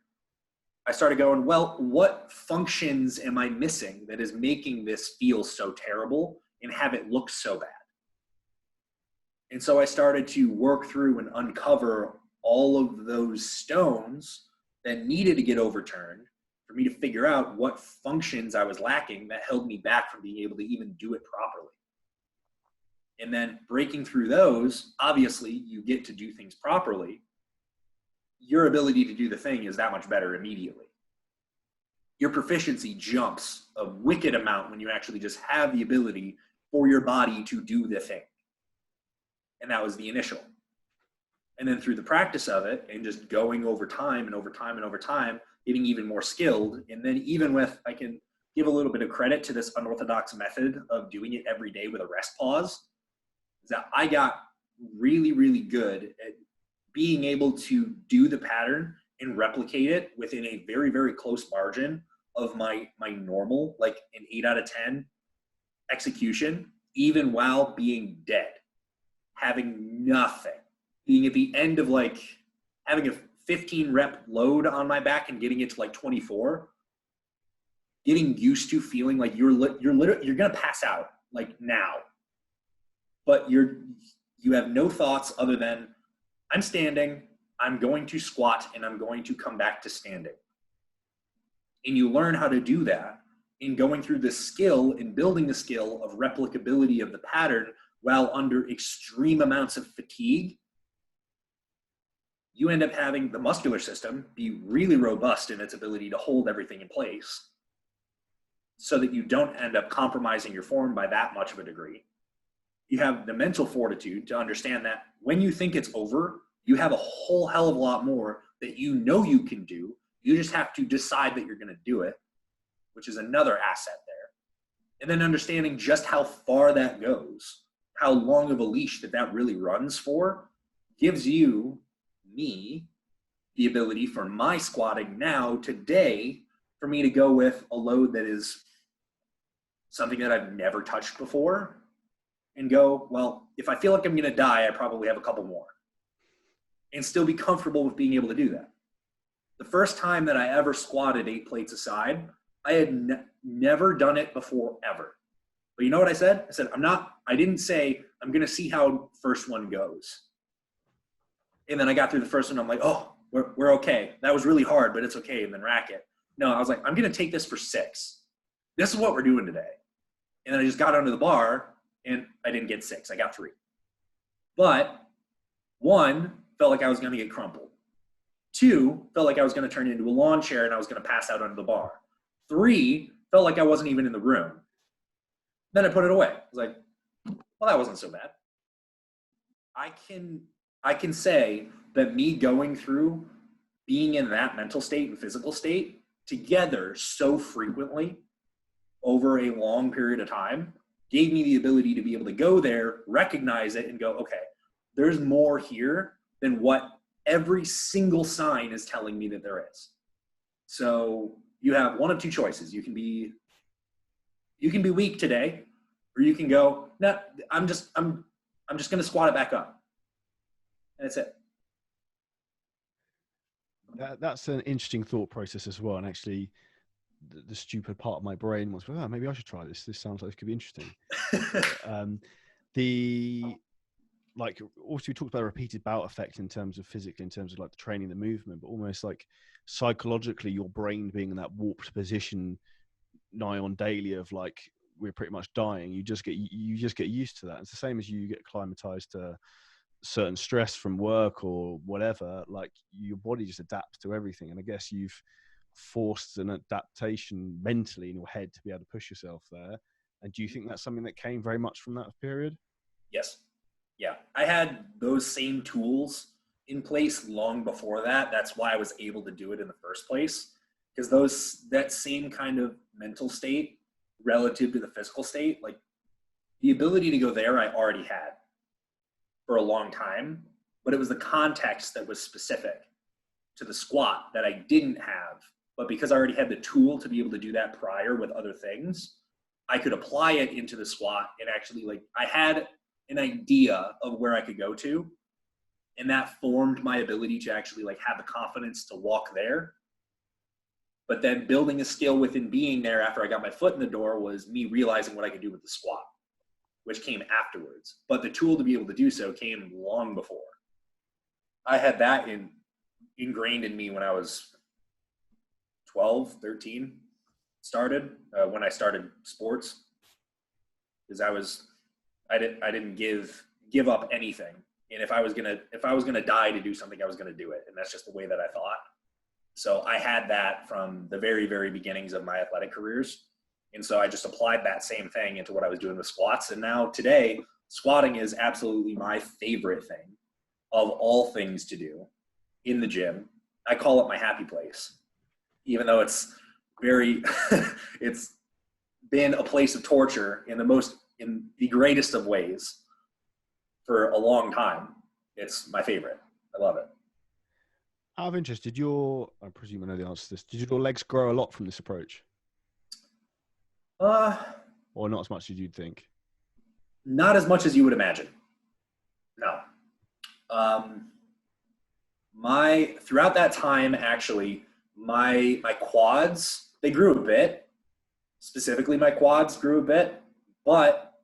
I started going, well, what functions am I missing that is making this feel so terrible and have it look so bad? And so I started to work through and uncover all of those stones that needed to get overturned for me to figure out what functions I was lacking that held me back from being able to even do it properly. And then breaking through those, obviously you get to do things properly. Your ability to do the thing is that much better immediately. Your proficiency jumps a wicked amount when you actually just have the ability for your body to do the thing. And that was the initial. And then through the practice of it and just going over time and over time and over time, getting even more skilled. And then even with, I can give a little bit of credit to this unorthodox method of doing it every day with a rest pause, is that I got really, really good at being able to do the pattern and replicate it within a very, very close margin of my normal, like an 8 out of 10 execution, even while being dead, having nothing, being at the end of like having a 15 rep load on my back and getting it to like 24, getting used to feeling like you're going to pass out like now, but you have no thoughts other than I'm standing, I'm going to squat, and I'm going to come back to standing. And you learn how to do that in going through the skill and building the skill of replicability of the pattern while under extreme amounts of fatigue. You end up having the muscular system be really robust in its ability to hold everything in place so that you don't end up compromising your form by that much of a degree. You have the mental fortitude to understand that when you think it's over, you have a whole hell of a lot more that you know you can do. You just have to decide that you're going to do it, which is another asset there. And then understanding just how far that goes, how long of a leash that really runs for, gives me, the ability for my squatting now, today, for me to go with a load that is something that I've never touched before and go, well, if I feel like I'm going to die, I probably have a couple more. And still be comfortable with being able to do that. The first time that I ever squatted 8 plates aside, I had never done it before ever. But you know what I said? I said, I didn't say, I'm going to see how first one goes. And then I got through the first one. I'm like, oh, we're okay. That was really hard, but it's okay. And then rack it. No, I was like, I'm going to take this for 6. This is what we're doing today. And then I just got under the bar and I didn't get 6. I got 3. But 1, felt like I was going to get crumpled. 2, felt like I was going to turn into a lawn chair and I was going to pass out under the bar. 3, felt like I wasn't even in the room. Then I put it away. I was like, well, that wasn't so bad. I can say that me going through being in that mental state and physical state together so frequently over a long period of time gave me the ability to be able to go there, recognize it, and go, okay, there's more here than what every single sign is telling me that there is. So you have one of 2 choices. You can be weak today, or you can go, no, I'm just going to squat it back up. And that's it. That's an interesting thought process as well. And actually, the stupid part of my brain was, well, maybe I should try this. This sounds like it could be interesting. Also we talked about a repeated bout effect in terms of physically, in terms of like the training, the movement, but almost like psychologically, your brain being in that warped position nigh on daily of like, we're pretty much dying. You just get used to that. It's the same as you get acclimatized to certain stress from work or whatever. Like your body just adapts to everything. And I guess you've forced an adaptation mentally in your head to be able to push yourself there. And do you think that's something that came very much from that period? Yes. Yeah. I had those same tools in place long before that. That's why I was able to do it in the first place. Because that same kind of mental state relative to the physical state, like the ability to go there, I already had for a long time, but it was the context that was specific to the squat that I didn't have. But because I already had the tool to be able to do that prior with other things, I could apply it into the squat and actually, like, I had an idea of where I could go to, and that formed my ability to actually like have the confidence to walk there. But then building a skill within being there after I got my foot in the door was me realizing what I could do with the squat, which came afterwards. But the tool to be able to do so came long before. I had that ingrained in me when I was 12, 13, when I started sports, because I didn't give up anything. And if I was gonna die to do something, I was gonna do it. And that's just the way that I thought. So I had that from the very, very beginnings of my athletic careers. And so I just applied that same thing into what I was doing with squats. And now today, squatting is absolutely my favorite thing of all things to do in the gym. I call it my happy place, even though it's it's been a place of torture in the greatest of ways for a long time. It's my favorite. I love it. Out of interest, I presume I know the answer to this, did your legs grow a lot from this approach? Or not as much as you'd think? Not as much as you would imagine. No. Throughout that time, actually, my quads, they grew a bit. Specifically, my quads grew a bit, but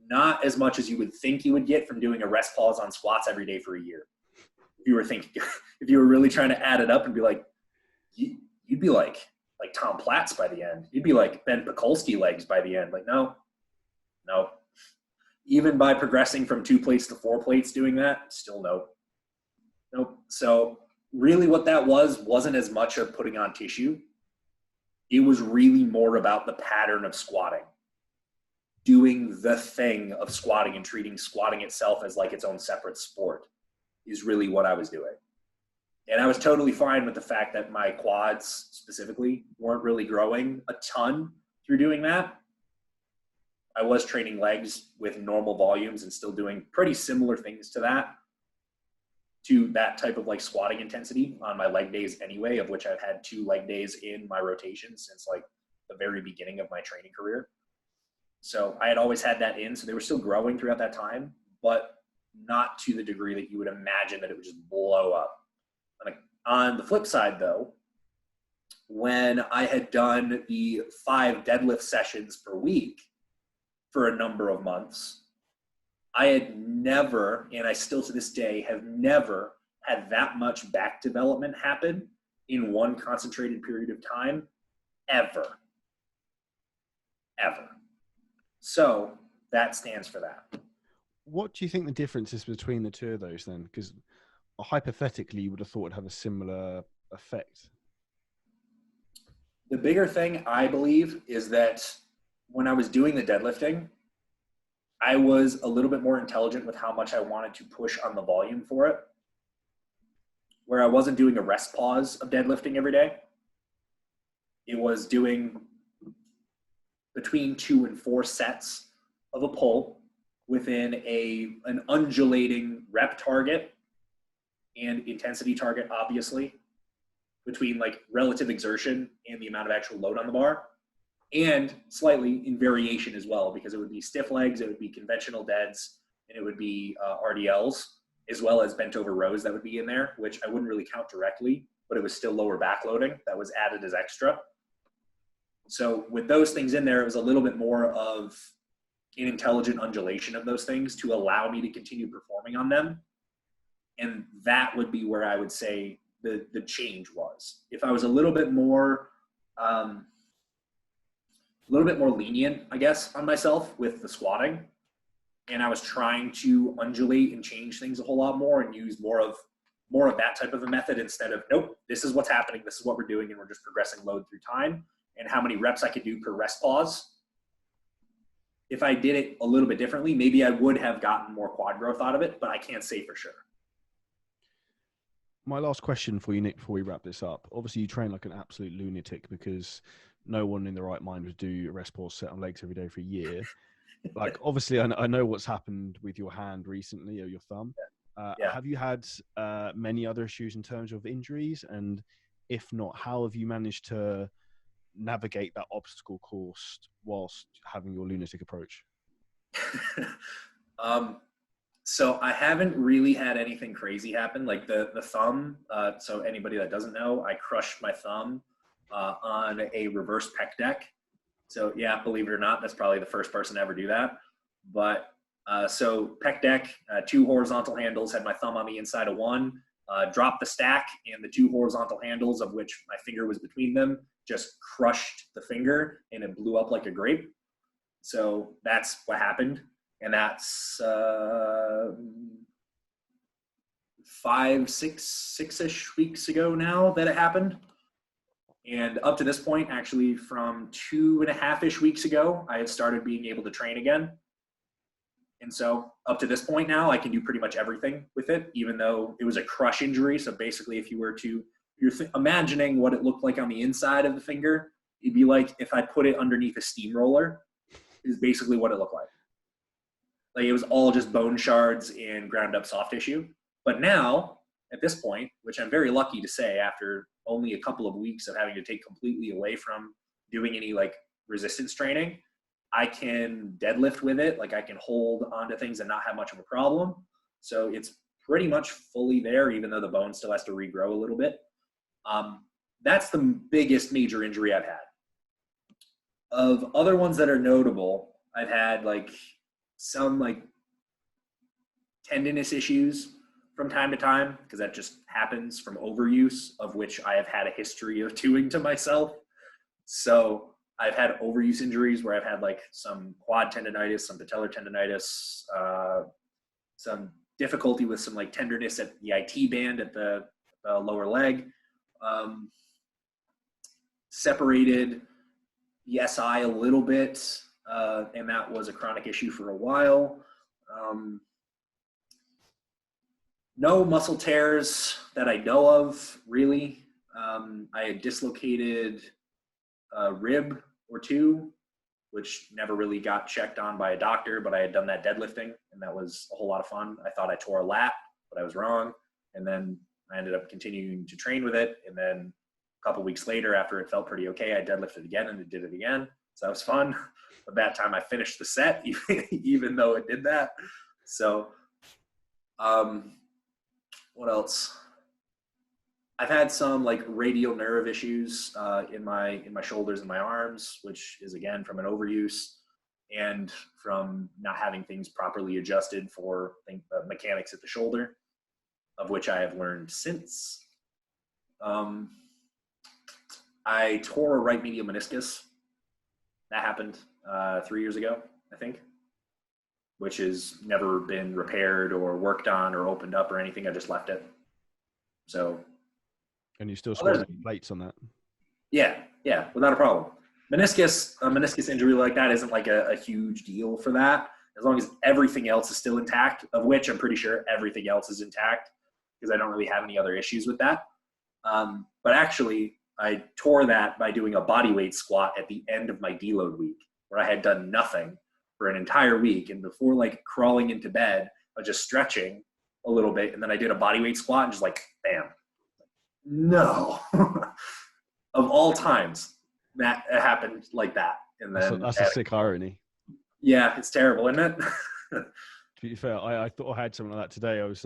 not as much as you would think you would get from doing a rest pause on squats every day for a year. If you were really trying to add it up and be like, you'd be like Tom Platz by the end. You'd be like Ben Pekulski legs by the end. Like, no. Even by progressing from 2 plates to 4 plates doing that, still nope. So really what that wasn't as much of putting on tissue. It was really more about the pattern of squatting. Doing the thing of squatting and treating squatting itself as like its own separate sport is really what I was doing. And I was totally fine with the fact that my quads specifically weren't really growing a ton through doing that. I was training legs with normal volumes and still doing pretty similar things to that type of like squatting intensity on my leg days anyway, of which I've had 2 leg days in my rotation since like the very beginning of my training career. So I had always had that in, so they were still growing throughout that time, but not to the degree that you would imagine that it would just blow up. On the flip side though, when I had done the 5 deadlift sessions per week for a number of months, I had never, and I still to this day have never had that much back development happen in one concentrated period of time, ever. So that stands for that. What do you think the difference is between the two of those then? Because hypothetically, you would have thought it'd have a similar effect. The bigger thing, I believe, is that when I was doing the deadlifting, I was a little bit more intelligent with how much I wanted to push on the volume for it, where I wasn't doing a rest pause of deadlifting every day. It was doing between 2 and 4 sets of a pull within an undulating rep target and intensity target, obviously, between like relative exertion and the amount of actual load on the bar, and slightly in variation as well, because it would be stiff legs, it would be conventional deads, and it would be RDLs, as well as bent over rows that would be in there, which I wouldn't really count directly, but it was still lower back loading that was added as extra. So with those things in there, it was a little bit more of an intelligent undulation of those things to allow me to continue performing on them. And that would be where I would say the change was. If I was a little bit more lenient, I guess, on myself with the squatting, and I was trying to undulate and change things a whole lot more and use more of that type of a method instead of, nope, this is what's happening, this is what we're doing, and we're just progressing load through time and how many reps I could do per rest pause. If I did it a little bit differently, maybe I would have gotten more quad growth out of it, but I can't say for sure. My last question for you, Nick, before we wrap this up. Obviously, you train like an absolute lunatic because no one in the right mind would do a rest pause set on legs every day for a year. Like, obviously, I know what's happened with your hand recently or your thumb. Yeah. Have you had many other issues in terms of injuries? And if not, how have you managed to navigate that obstacle course whilst having your lunatic approach? So I haven't really had anything crazy happen. Like the thumb, so anybody that doesn't know, I crushed my thumb on a reverse pec deck. So yeah, believe it or not, that's probably the first person to ever do that. But so pec deck, 2 horizontal handles, had my thumb on the inside of one, dropped the stack, and the 2 horizontal handles, of which my finger was between them, just crushed the finger and it blew up like a grape. So that's what happened. And that's 6-ish weeks ago now that it happened. And up to this point, actually from 2.5-ish weeks ago, I had started being able to train again. And so up to this point now, I can do pretty much everything with it, even though it was a crush injury. So basically, if you were to, you're imagining what it looked like on the inside of the finger, it'd be like if I put it underneath a steamroller, is basically what it looked like. Like it was all just bone shards and ground up soft tissue. But now, at this point, which I'm very lucky to say after only a couple of weeks of having to take completely away from doing any like resistance training, I can deadlift with it. Like I can hold onto things and not have much of a problem. So it's pretty much fully there, even though the bone still has to regrow a little bit. That's the biggest major injury I've had. Of other ones that are notable, I've had like some like tendinous issues from time to time, because that just happens from overuse, of which I have had a history of doing to myself. So I've had overuse injuries where I've had like some quad tendonitis, some patellar tendonitis, some difficulty with some like tenderness at the IT band at the lower leg, separated the SI a little bit, and that was a chronic issue for a while. No muscle tears that I know of, really. I had dislocated a rib or two, which never really got checked on by a doctor, but I had done that deadlifting, and that was a whole lot of fun. I thought I tore a lat, but I was wrong. And then I ended up continuing to train with it. And then a couple weeks later, after it felt pretty okay, I deadlifted again and it did it again. So that was fun. But that time I finished the set, even though it did that. So, what else? I've had some like radial nerve issues in my shoulders and my arms, which is again from an overuse and from not having things properly adjusted for mechanics at the shoulder, of which I have learned since. I tore a right medial meniscus. That happened 3 years ago. I think, which has never been repaired or worked on or opened up or anything. I just left it. So. And you still scored any plates on that? Yeah, without a problem. A meniscus injury like that isn't like a huge deal for that, as long as everything else is still intact, of which I'm pretty sure everything else is intact because I don't really have any other issues with that. But actually, I tore that by doing a bodyweight squat at the end of my deload week, where I had done nothing for an entire week. And before like crawling into bed, I was just stretching a little bit, and then I did a bodyweight squat and just like, bam. No. Of all times, that happened like that. And then that's a sick irony. Yeah, it's terrible, isn't it? To be fair, I thought I had something like that today. I was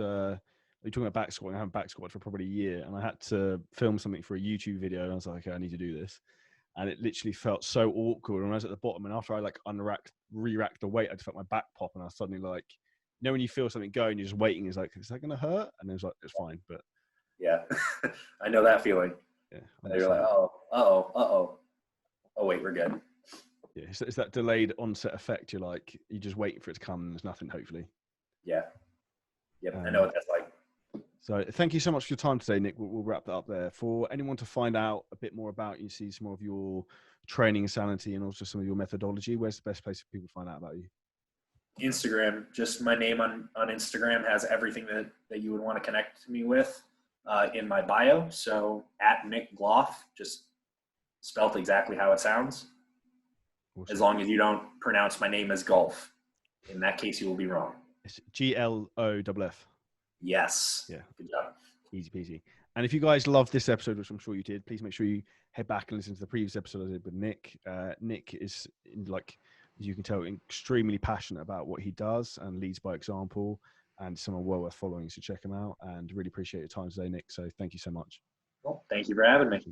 you're talking about back squatting. I haven't back squatted for probably a year, and I had to film something for a YouTube video, and I was like, okay, I need to do this. And it literally felt so awkward when I was at the bottom, and after I like re-racked the weight, I just felt my back pop, and I was suddenly like, you know, when you feel something going, you're just waiting, it's like, is that going to hurt? And it was like, it's fine. But yeah, I know that feeling. Yeah, and you're like, oh, wait, we're good. Yeah, it's that delayed onset effect. You're like, you just waiting for it to come, and there's nothing, hopefully. Yeah. Yep, I know what that's like. So thank you so much for your time today, Nick. We'll wrap that up there. For anyone to find out a bit more about you, see some more of your training sanity and also some of your methodology, where's the best place for people to find out about you? Instagram. Just my name on Instagram has everything that you would want to connect me with in my bio. So at Nick Gloff, just spelt exactly how it sounds. Awesome. As long as you don't pronounce my name as Golf. In that case, you will be wrong. It's GLOFF. Yes. Yeah. Good job. Easy peasy. And if you guys loved this episode, which I'm sure you did, please make sure you head back and listen to the previous episode I did with Nick. Nick is, like, as you can tell, extremely passionate about what he does and leads by example, and someone well worth following. So check him out, and really appreciate your time today, Nick. So thank you so much. Well, thank you for having me.